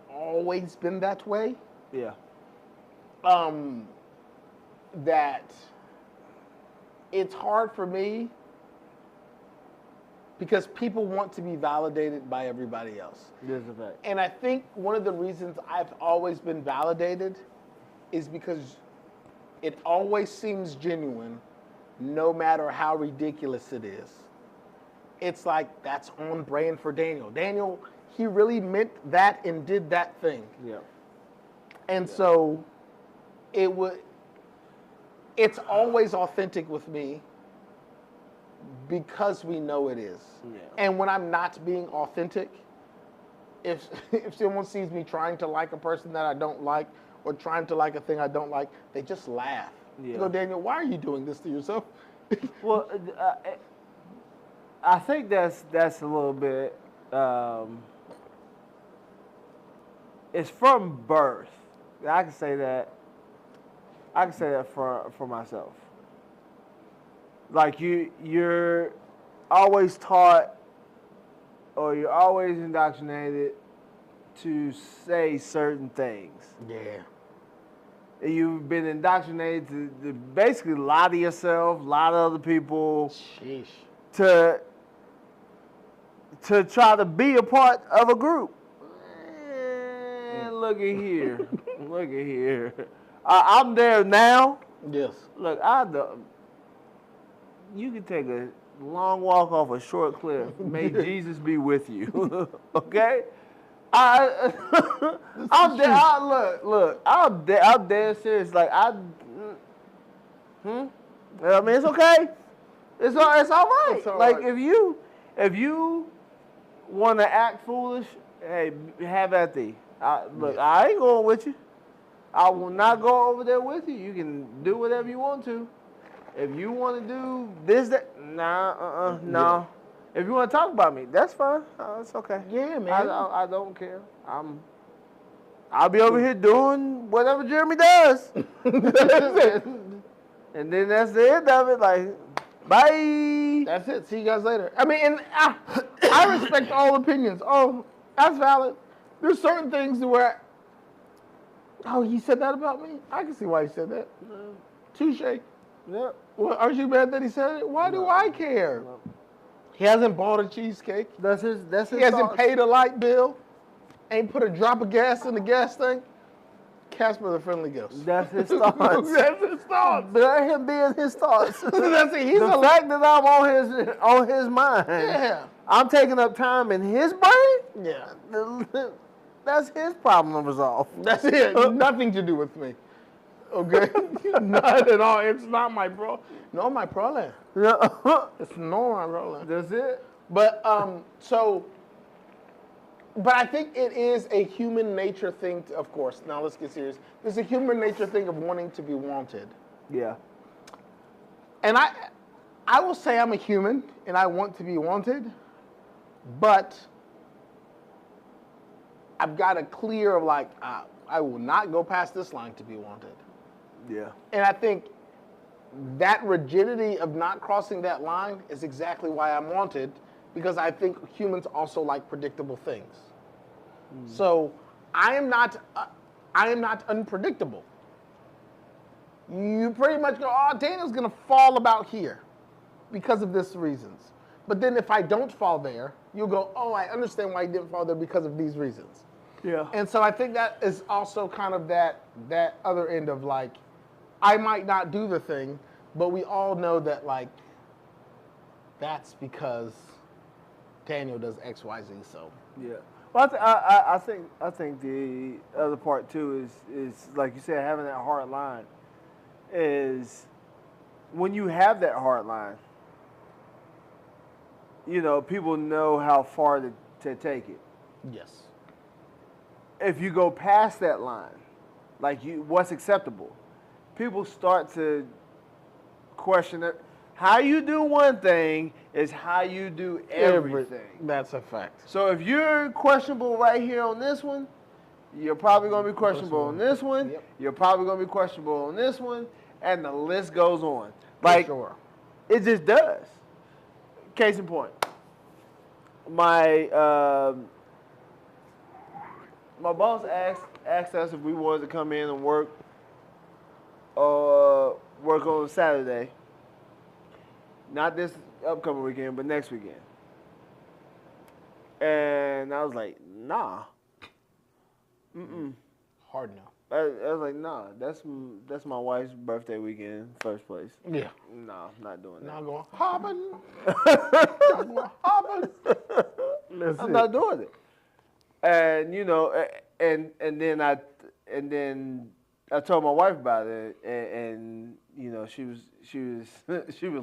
always been that way, Yeah. that it's hard for me because people want to be validated by everybody else. This is a fact. And I think one of the reasons I've always been validated is because it always seems genuine, no matter how ridiculous it is. It's like, that's on brand for Daniel. Daniel, he really meant that and did that thing. Yeah. And so it's always authentic with me because we know it is. Yeah. And when I'm not being authentic, if someone sees me trying to like a person that I don't like or trying to like a thing I don't like, they just laugh. Yeah. They go, Daniel, why are you doing this to yourself? Well, I think that's a little bit. It's from birth. I can say that. I can say that for myself. Like you're always taught, or you're always indoctrinated to say certain things. Yeah. You've been indoctrinated to basically lie to yourself, lie to other people. Sheesh. To try to be a part of a group. Look at here. Look at here. I'm there now. Yes. Look, you can take a long walk off a short cliff. May Jesus be with you. Okay? I'm dead serious. Like I mean, it's okay. It's all right. It's all like right. if you want to act foolish, hey, have at thee. Look, I ain't going with you. I will not go over there with you. You can do whatever you want to. If you want to do this, that, no. Yeah. If you want to talk about me, that's fine. It's okay. Yeah, man. I don't care. I'll be over here doing whatever Jeremy does. And then that's the end of it. Like, bye. That's it. See you guys later. I mean, and I respect all opinions. Oh, that's valid. There's certain things where, he said that about me? I can see why he said that. Touche. Yep. Well, aren't you mad that he said it? Why do I care? No. He hasn't bought a cheesecake. That's his He hasn't paid a light bill. Ain't put a drop of gas in the gas tank. Casper the Friendly Ghost. That's his thoughts. That's his thoughts. Let him be in his thoughts. That's it. He's the fact that I'm on his mind. Yeah. I'm taking up time in his brain. Yeah. That's his problem to resolve. That's it. Nothing to do with me. Okay? Not at all. It's not my problem. No, my problem. It's no my problem. That's it. But but I think it is a human nature thing, of course. Now let's get serious. There's a human nature thing of wanting to be wanted. Yeah. And I will say I'm a human and I want to be wanted, but I've got a clear of like, I will not go past this line to be wanted. Yeah. And I think that rigidity of not crossing that line is exactly why I'm wanted, because I think humans also like predictable things. So I am not unpredictable. You pretty much go, oh, Daniel's gonna fall about here because of this reasons. But then if I don't fall there, you'll go, oh, I understand why he didn't fall there because of these reasons. Yeah. And so I think that is also kind of that other end of like, I might not do the thing, but we all know that like, that's because Daniel does X, Y, Z. So yeah. Well, I think the other part too is like you said, having that hard line is when you have that hard line, you know, people know how far to take it. yes, If you go past that line, like what's acceptable, people start to question it. How you do one thing is how you do everything. That's a fact. So if you're questionable right here on this one, you're probably going to be questionable on this one. Yep. You're probably going to be questionable on this one, and the list goes on. Like, sure. It just does. Case in point, my boss asked us if we wanted to come in and work on Saturday. Not this upcoming weekend, but next weekend. And I was like, nah. Hard no. I was like, nah, that's my wife's birthday weekend, first place. Yeah. Nah, not doing that. Now going hopping. I'm not doing it. And you know, and then I told my wife about it, and you know, she was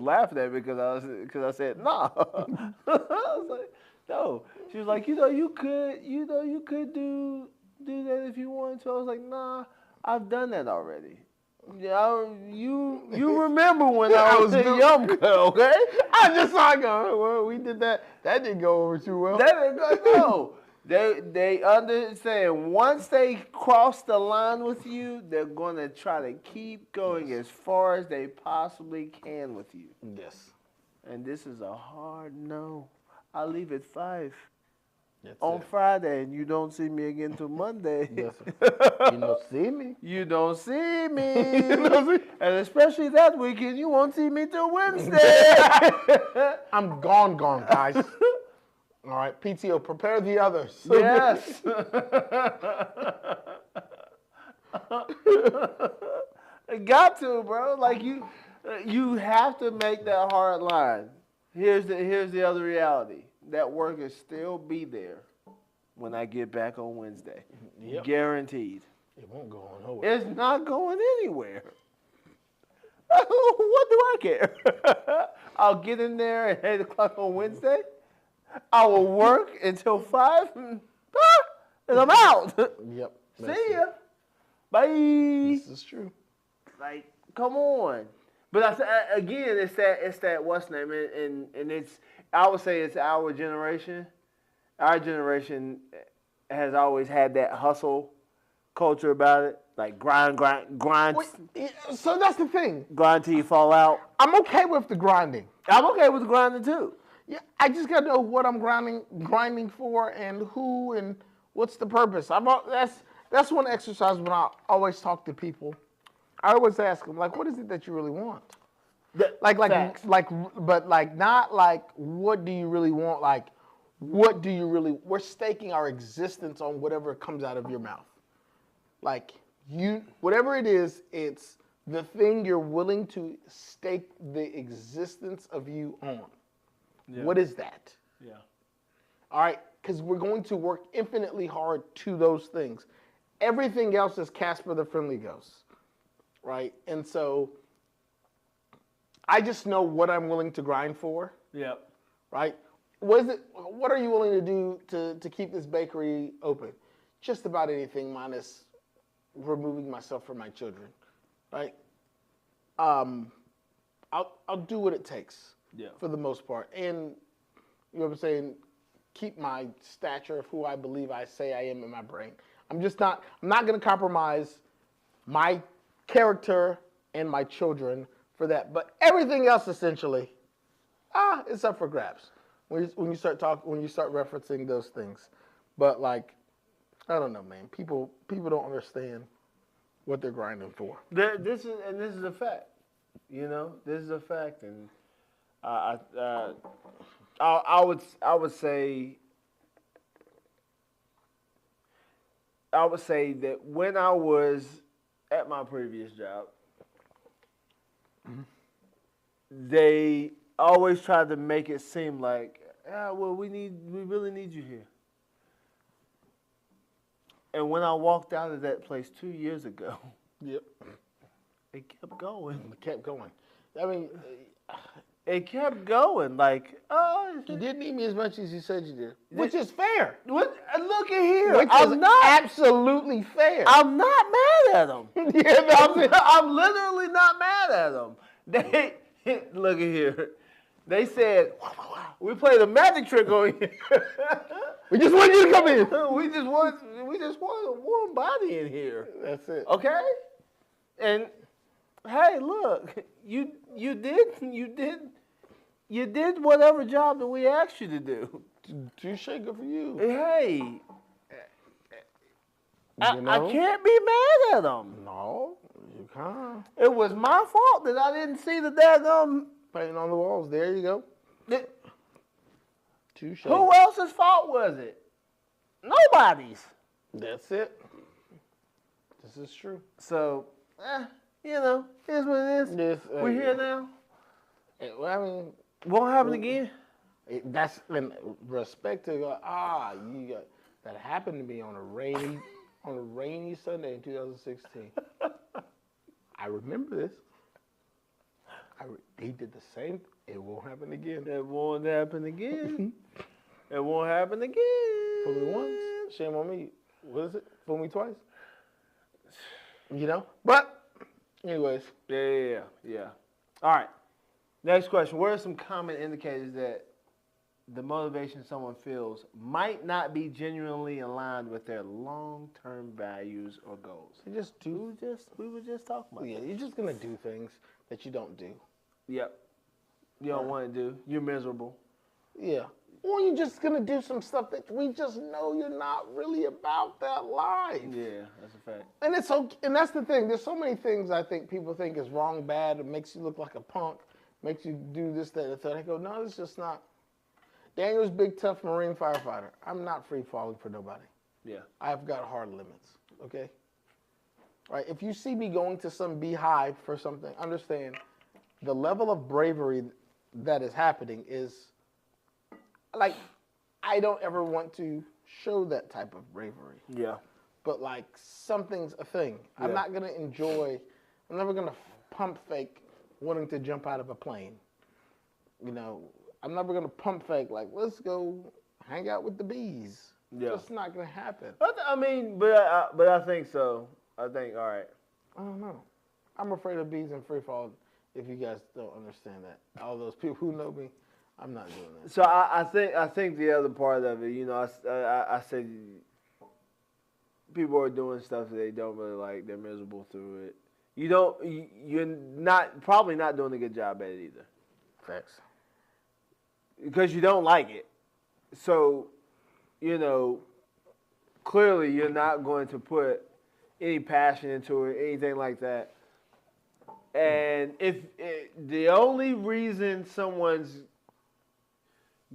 laughing at me because I said nah. I was like, no. She was like, you could do that if you wanted to. I was like, nah, I've done that already. Yeah, you remember when I was young, okay? I just saw it go, well, we did that. That didn't go over too well. That didn't go, no. They understand once they cross the line with you, they're going to try to keep going as far as they possibly can with you. Yes. And this is a hard no. I leave at 5 That's on it. Friday, and you don't see me again till Monday. Yes. You don't see me. You don't see me. And especially that weekend, you won't see me till Wednesday. I'm gone, guys. All right, PTO, prepare the others. Yes. Got to, bro. Like you have to make that hard line. Here's the other reality. That work will still be there when I get back on Wednesday. Yep. Guaranteed. It won't go on nowhere. It's not going anywhere. What do I care? I'll get in there at 8 o'clock on Wednesday. I will work until 5, and I'm out. Yep. See ya. Bye. This is true. Like, come on. But again, it's that what's name, and it's, I would say it's our generation. Our generation has always had that hustle culture about it, like grind. Wait, so that's the thing. Grind till you fall out. I'm okay with the grinding. I'm okay with grinding too. Yeah, I just gotta know what I'm grinding for and who and what's the purpose. That's one exercise when I always talk to people. I always ask them, like, what is it that you really want? But not like what do you really want? Like, what do you really? We're staking our existence on whatever comes out of your mouth. Like, Whatever it is, it's the thing you're willing to stake the existence of you on. Yeah. What is that? Yeah. All right, because we're going to work infinitely hard to those things. Everything else is Casper the Friendly Ghost, right? And so I just know what I'm willing to grind for. Yep. Right? What are you willing to do to keep this bakery open? Just about anything minus removing myself from my children, right? I'll do what it takes for the most part. And you know what I'm saying? Keep my stature of who I believe I say I am in my brain. I'm not going to compromise my character and my children for that. But everything else, essentially, it's up for grabs when you start referencing those things. But like, I don't know, man. People don't understand what they're grinding for. This is a fact. You know, this is a fact, and I would say that when I was at my previous job, they always tried to make it seem like, well, we really need you here. And when I walked out of that place 2 years ago, yep, it kept going. It kept going. I mean, it kept going. Like, you didn't need me as much as you said you did, which is fair. Look at here. Which is not absolutely fair. I'm not mad at them. I'm literally not mad at them. They look at here. They said, we played a magic trick on here. We just want you to come in. We just want a warm body in here. That's it. Okay? And hey, look, you did whatever job that we asked you to do. Touche, good for you. Hey, I can't be mad at them. No, you can't. It was my fault that I didn't see the daggum painting on the walls. There you go. Touche. Who else's fault was it? Nobody's. That's it. This is true. So, you know, here's what it is. Yes, we're here now. Well, I mean, won't happen again. That's in respect to that happened to me on a rainy Sunday in 2016. I remember this. They did the same. It won't happen again. It won't happen again. It won't happen again. Fool me once, shame on me. What is it? Fool me twice. You know. But, anyways. Yeah. All right. Next question. What are some common indicators that the motivation someone feels might not be genuinely aligned with their long-term values or goals? You just do. We were just talking about. Yeah, you're just gonna do things that you don't do. Yep. You don't want to do. You're miserable. Yeah. Or you're just gonna do some stuff that we just know you're not really about that life. Yeah, that's a fact. And it's okay. And that's the thing. There's so many things I think people think is wrong, bad. It makes you look like a punk. Makes you do this, that, and the third. I go, no, it's just not. Daniel's big, tough Marine firefighter. I'm not free falling for nobody. Yeah. I've got hard limits. Okay. All right. If you see me going to some beehive for something, understand the level of bravery that is happening is like, I don't ever want to show that type of bravery. Yeah. But like, something's a thing. Yeah. I'm not going to enjoy, I'm never going to pump fake wanting to jump out of a plane. You know, I'm never going to pump fake like, let's go hang out with the bees. Yeah. That's not going to happen. I mean, but I think so. I think, all right. I don't know. I'm afraid of bees and free fall. If you guys don't understand that, all those people who know me, I'm not doing that. So I think the other part of it, you know, I said people are doing stuff that they don't really like. They're miserable through it. You're probably not doing a good job at it either. Facts. Because you don't like it. So, you know, clearly you're not going to put any passion into it, anything like that. And if the only reason someone's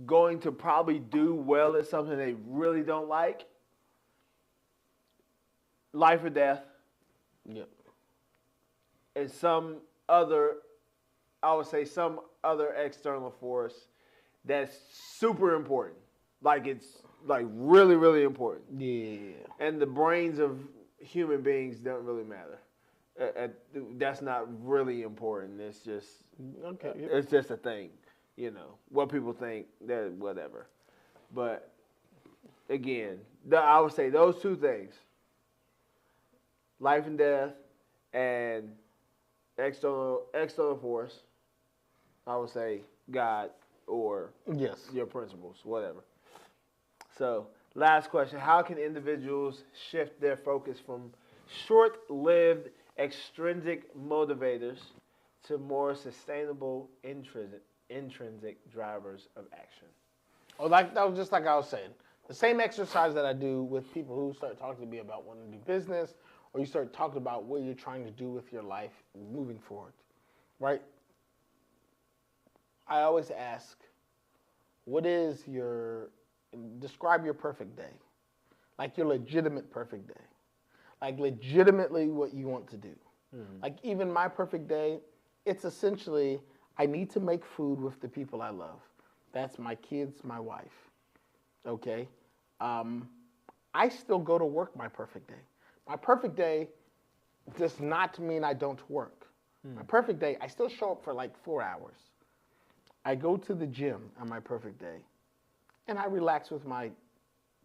going to probably do well at something they really don't like, life or death, Yep. And some other, I would say some other external force that's super important. Like it's like really, really important. Yeah. And the brains of human beings don't really matter. That's not really important. It's just Okay. Yep. it's just a thing, you know. What people think, that whatever. But again, I would say those two things: life and death, and external force. I would say God or Yes. your principles, whatever. So, last question: how can individuals shift their focus from short-lived extrinsic motivators to more sustainable intrinsic drivers of action? Oh, like that was just like I was saying. The same exercise that I do with people who start talking to me about wanting to do business, or you start talking about what you're trying to do with your life moving forward, right? I always ask, describe your perfect day, like your legitimate perfect day, like legitimately what you want to do. Mm-hmm. Like even my perfect day, it's essentially I need to make food with the people I love. That's my kids, my wife. Okay? I still go to work my perfect day. My perfect day does not mean I don't work. My perfect day, I still show up for like 4 hours. I go to the gym on my perfect day, and I relax with my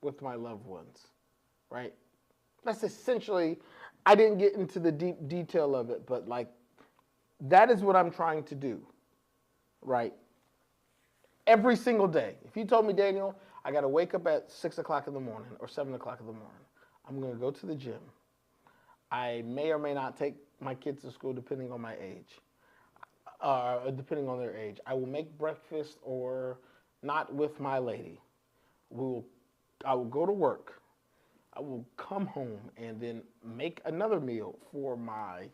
loved ones, right? That's essentially, I didn't get into the deep detail of it, but like, that is what I'm trying to do, right? Every single day. If you told me, Daniel, I got to wake up at 6 o'clock in the morning or 7 o'clock in the morning, I'm going to go to the gym. I may or may not take my kids to school depending on my age, depending on their age. I will make breakfast or not with my lady. I will go to work. I will come home and then make another meal for my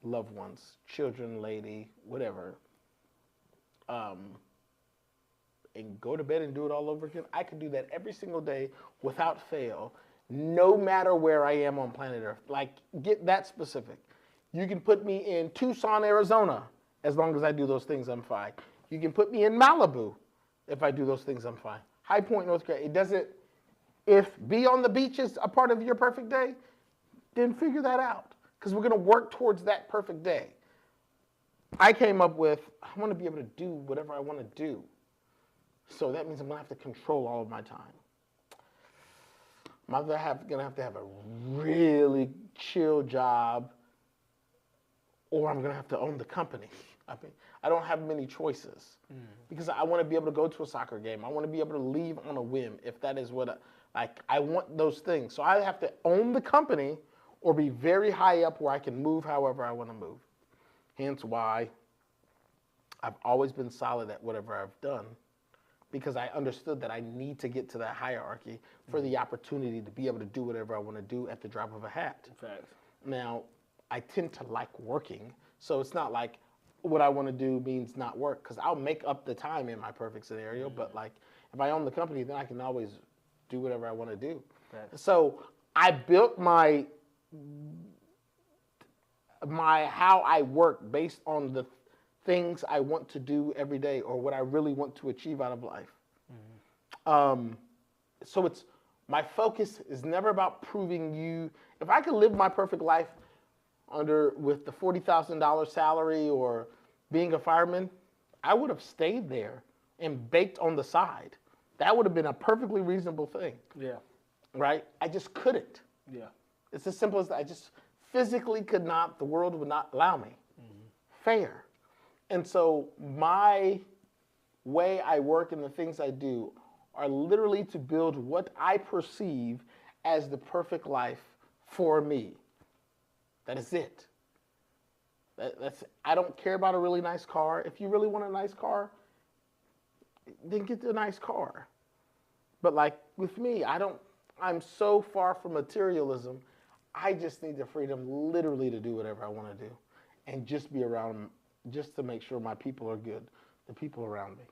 loved ones, children, lady, whatever. And go to bed and do it all over again. I could do that every single day without fail, no matter where I am on planet Earth. Like, get that specific. You can put me in Tucson, Arizona. As long as I do those things, I'm fine. You can put me in Malibu. If I do those things, I'm fine. High Point, North Carolina. It doesn't, if be on the beach is a part of your perfect day, then figure that out. Because we're going to work towards that perfect day. I came up with, I want to be able to do whatever I want to do. So that means I'm going to have to control all of my time. I'm going to have to have a really chill job, or I'm going to have to own the company. I mean, I don't have many choices because I want to be able to go to a soccer game. I want to be able to leave on a whim if that is what I want those things. So I have to own the company or be very high up where I can move however I want to move. Hence why I've always been solid at whatever I've done, because I understood that I need to get to that hierarchy for the opportunity to be able to do whatever I want to do at the drop of a hat. Facts. Now, I tend to like working, so it's not like what I want to do means not work, because I'll make up the time in my perfect scenario, but like if I own the company, then I can always do whatever I want to do. Right. So I built my how I work based on the things I want to do every day or what I really want to achieve out of life. So it's, my focus is never about proving you. If I could live my perfect life with the $40,000 salary or being a fireman, I would have stayed there and baked on the side. That would have been a perfectly reasonable thing. Yeah. Right? I just couldn't. Yeah. It's as simple as that. I just physically could not, the world would not allow me. Fair. And so my way I work and the things I do are literally to build what I perceive as the perfect life for me. That is it. I don't care about a really nice car. If you really want a nice car, then get the nice car. But like with me, I'm so far from materialism. I just need the freedom literally to do whatever I want to do and just be around, just to make sure my people are good, the people around me.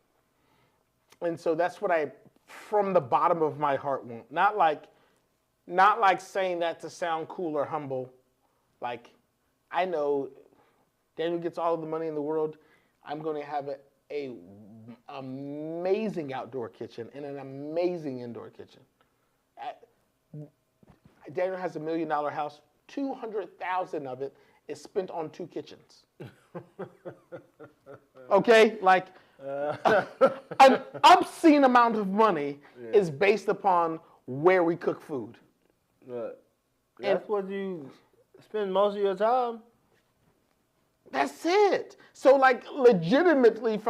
And so that's what I, from the bottom of my heart, want. Not like saying that to sound cool or humble, Like, I know Daniel gets all of the money in the world. I'm going to have a amazing outdoor kitchen and an amazing indoor kitchen. Daniel has $1 million house. 200,000 of it is spent on 2 kitchens. Okay, like an obscene amount of money is based upon where we cook food. That's what you spend most of your time. That's it. So, like, legitimately,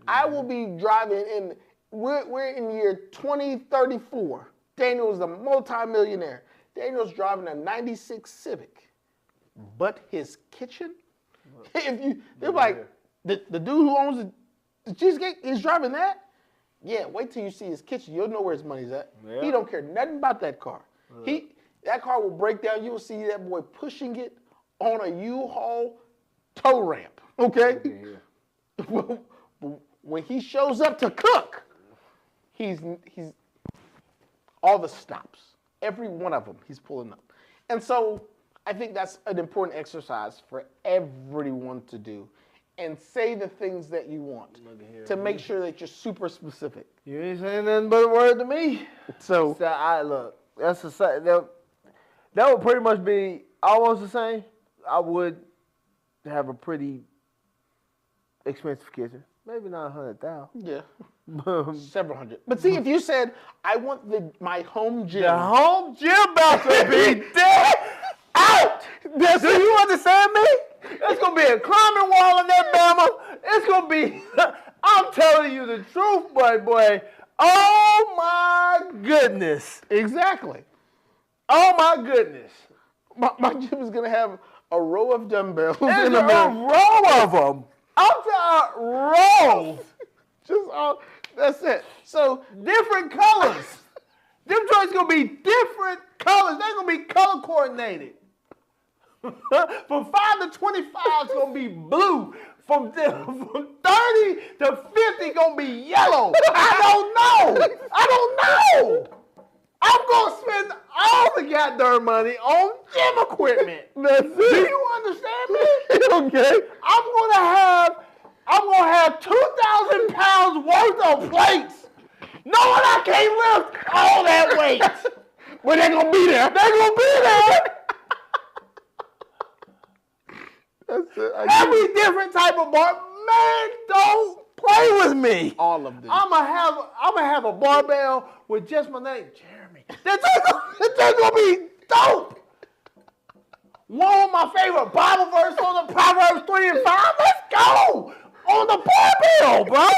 I will be driving in. We're in year 2034. Daniel's a multimillionaire. Daniel's driving a '96 Civic, but his kitchen. They're like, the dude who owns the cheesecake, he's driving that. Yeah, wait till you see his kitchen. You'll know where his money's at. Yeah. He don't care nothing about that car. That car will break down. You will see that boy pushing it on a U-Haul tow ramp. Okay. Yeah. When he shows up to cook, he's all the stops. Every one of them, he's pulling up. And so I think that's an important exercise for everyone to do. And say the things that you want to make sure that you're super specific. You ain't saying nothing but a word to me. So look, that would pretty much be almost the same. I would have a pretty expensive kitchen. Maybe not 100,000. Yeah. Several hundred. But see, if you said, I want my home gym. The home gym about to be dead out. Do you understand me? It's going to be a climbing wall in that Bama. It's going to be, I'm telling you the truth, boy. Oh, my goodness. Exactly. Oh, my goodness. My gym is going to have a row of dumbbells. There's a row of them. I'm talking rows. Just all. That's it. So different colors. Them joints gonna be different colors. They're gonna be color coordinated. From 5 to 25, it's gonna be blue. From 30 to 50, gonna be yellow. I don't know. I'm gonna spend all the goddamn money on gym equipment. That's it. Do you understand me? Okay. I'm gonna have 2,000 pounds worth of plates, knowing I can't lift all that weight. But they're gonna be there. They're gonna be there. That's it. Every different type of bar. Man, don't play with me. All of them. I'm gonna have a barbell with just my name, Jeremy. That's gonna be dope. One of my favorite Bible verse on the Proverbs 3 and 5. Let's go on the barbell, bro.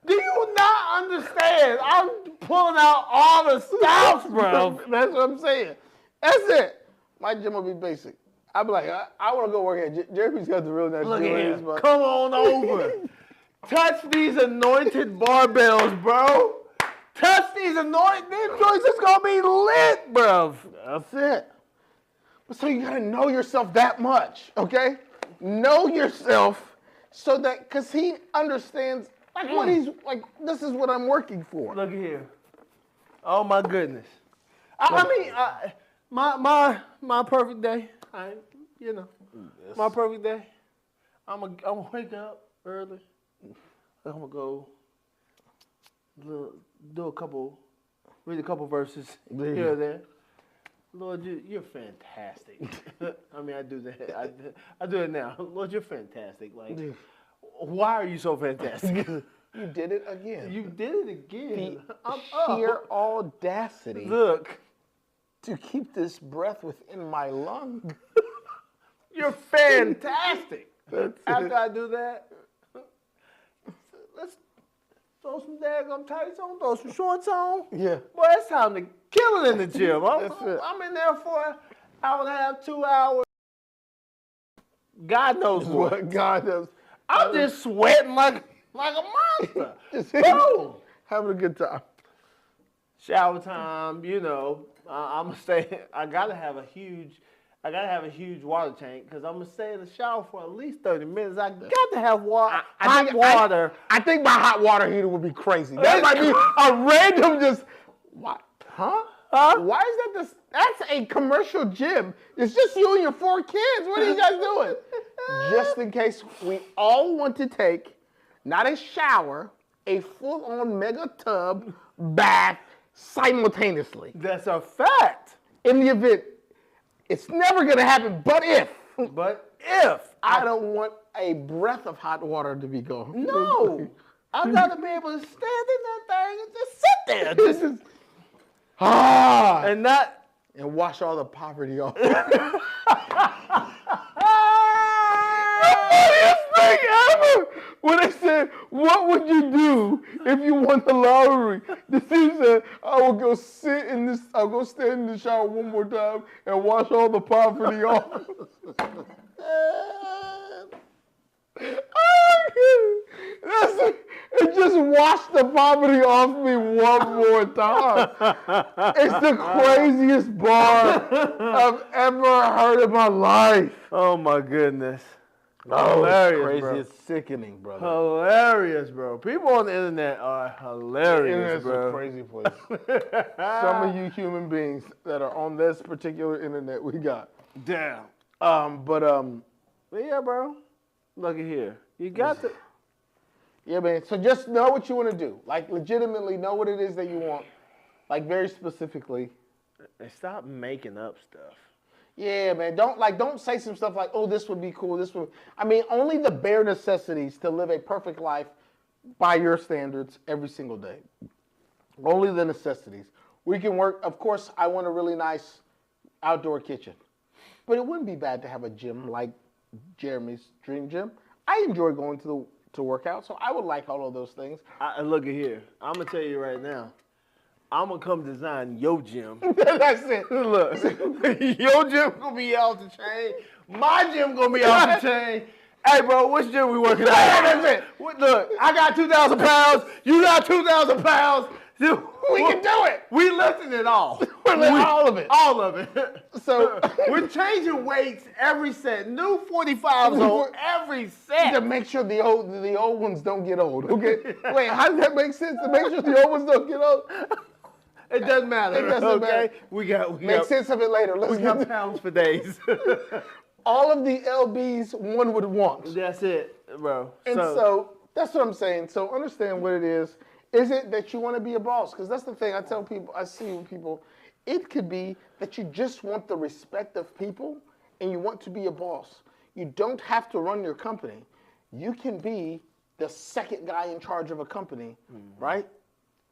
Do you not understand? I'm pulling out all the stops, bro. That's what I'm saying. That's it. My gym will be basic. I'll be like, I want to go work here. Jeremy's got the real nice Look gym. here. Come on over. Touch these anointed barbells, bro. Touch these anointed. These joints is going to be lit, bro. That's it. So you got to know yourself that much, okay? Know yourself so that, because he understands, like, what he's, like, this is what I'm working for. Look here. Oh, my goodness. I mean, my perfect day, my perfect day, I'm gonna wake up early. I'm going to go read a couple verses here or there. Lord, you're fantastic. I mean, I do that. I do it now. Lord, you're fantastic. Like, why are you so fantastic? You did it again. You did it again. The sheer audacity. Look. To keep this breath within my lung. You're fantastic. After I do that, let's throw some daggum tights on, throw some shorts on. Yeah. Boy, it's time to kill it in the gym. I'm in there for an hour and a half, 2 hours. God knows what. God knows. I'm just sweating like a monster. Just Boom. Having a good time. Shower time, I'm gonna stay. I gotta have a huge water tank because I'm gonna stay in the shower for at least 30 minutes. I got to have water. Hot water. I think my hot water heater would be crazy. That might be a random just what? Huh? Why is that that's a commercial gym. It's just you and your 4 kids. What are you guys doing? Just in case we all want to take, not a shower, a full-on mega tub bath simultaneously. That's a fact. In the event, it's never going to happen, but if. But if. I don't want a breath of hot water to be gone. No. I'd rather be able to stand in that thing and just sit there. Just, and not. And wash all the poverty off. Thing ever when they said, what would you do if you won the lottery? The dude said, I'll go stand in the shower one more time and wash all the poverty off. It just washed the poverty off me one more time. It's the craziest bar I've ever heard in my life. Oh my goodness. Oh, hilarious, crazy. bro. It's sickening, brother. Hilarious, bro. People on the internet are hilarious, bro. It's a crazy place. Some of you human beings that are on this particular internet we got. Damn. But yeah, bro. Look at here. You got to. Yeah, man. So just know what you want to do. Like, legitimately know what it is that you want. Like, very specifically. And stop making up stuff. Yeah, man. Don't say some stuff like, oh, this would be cool. I mean, only the bare necessities to live a perfect life by your standards every single day. Only the necessities. We can work. Of course, I want a really nice outdoor kitchen. But it wouldn't be bad to have a gym like Jeremy's dream gym. I enjoy going to work out, so I would like all of those things. Look at here. I'm going to tell you right now. I'm going to come design your gym. That's it. Look, your gym going to be off the chain. My gym going to be off the chain. Hey, bro, which gym we working at? That's it. Look, I got 2,000 pounds. You got 2,000 pounds. We can do it. We lifting it all. All of it. All of it. So we're changing weights every set. New 45s on every set. To make sure the old ones don't get old. Okay. Wait, how does that make sense? To make sure the old ones don't get old? It doesn't matter. It doesn't matter. We got Make sense of it later. We got pounds for days. All of the LBs one would want. That's it, bro. And so that's what I'm saying. So understand what it is. Is it that you want to be a boss? Because that's the thing I tell people, I see with people, it could be that you just want the respect of people and you want to be a boss. You don't have to run your company. You can be the second guy in charge of a company, right?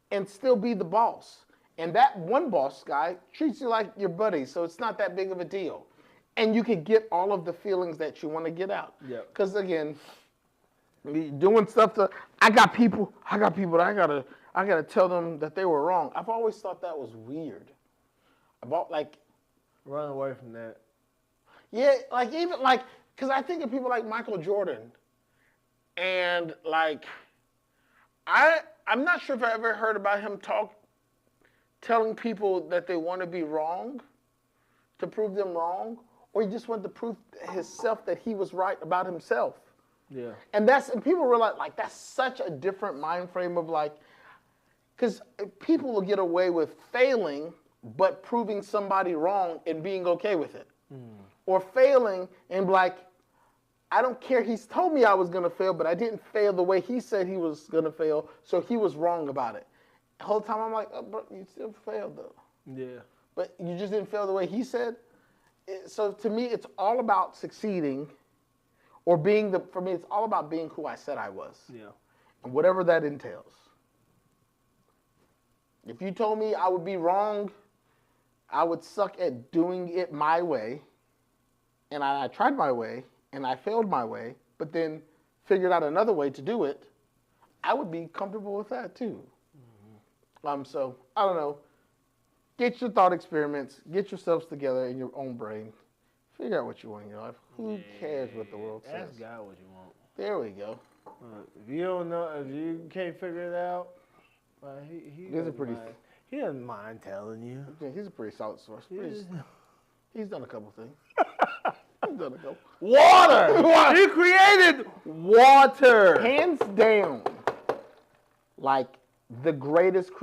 And still be the boss. And that one boss guy treats you like your buddy, so it's not that big of a deal. And you can get all of the feelings that you want to get out. Because again, doing stuff I got people that I gotta tell them that they were wrong. I've always thought that was weird. About run away from that. Yeah, because I think of people like Michael Jordan, and I'm not sure if I ever heard about him telling people that they want to be wrong, to prove them wrong, or he just wanted to prove himself that he was right about himself. Yeah. And people realize that's such a different mind frame of because people will get away with failing but proving somebody wrong and being okay with it. Or failing and I don't care, he's told me I was going to fail, but I didn't fail the way he said he was going to fail, so he was wrong about it. The whole time I'm like, oh, bro, you still failed though. Yeah. But you just didn't fail the way he said. So to me, it's all about succeeding. Or for me, it's all about being who I said I was. Yeah. And whatever that entails. If you told me I would be wrong, I would suck at doing it my way, and I tried my way, and I failed my way, but then figured out another way to do it, I would be comfortable with that too. So, I don't know. Get your thought experiments. Get yourselves together in your own brain. Figure out what you want in your life. Who cares what the world says? Ask God what you want. There we go. If you don't know, if you can't figure it out, he doesn't mind telling you. Yeah, he's a pretty solid source. He's done a couple things. He's done a couple. Water! He created water! Hands down, the greatest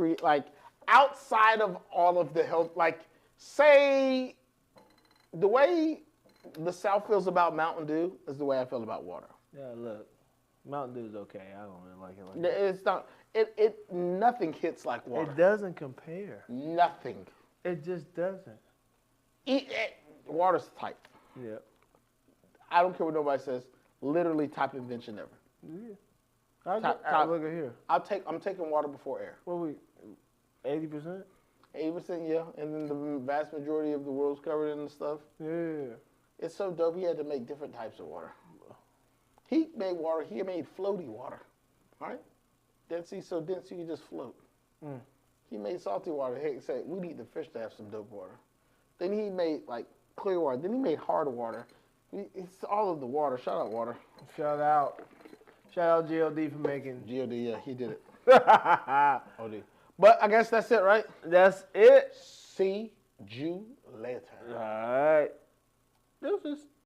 outside of all of the health, like, say, the way the South feels about Mountain Dew is the way I feel about water. Yeah, look, Mountain Dew's okay. I don't really like it like that. It's not. Nothing hits like water. It doesn't compare. Nothing. It just doesn't. Water's tight. Yeah. I don't care what nobody says. Literally top invention ever. Yeah. Top. Look at here. I'm taking water before air. What 80%? 80%, yeah. And then the vast majority of the world's covered in the stuff. Yeah. It's so dope. He had to make different types of water. He made water. He made floaty water. All right? So dense you can just float. He made salty water. He said, we need the fish to have some dope water. Then he made, like, clear water. Then he made hard water. It's all of the water. Shout out water. Shout out GLD for making. GLD, yeah, he did it. OD. But I guess that's it, right? That's it. See you later. All right. Deuces.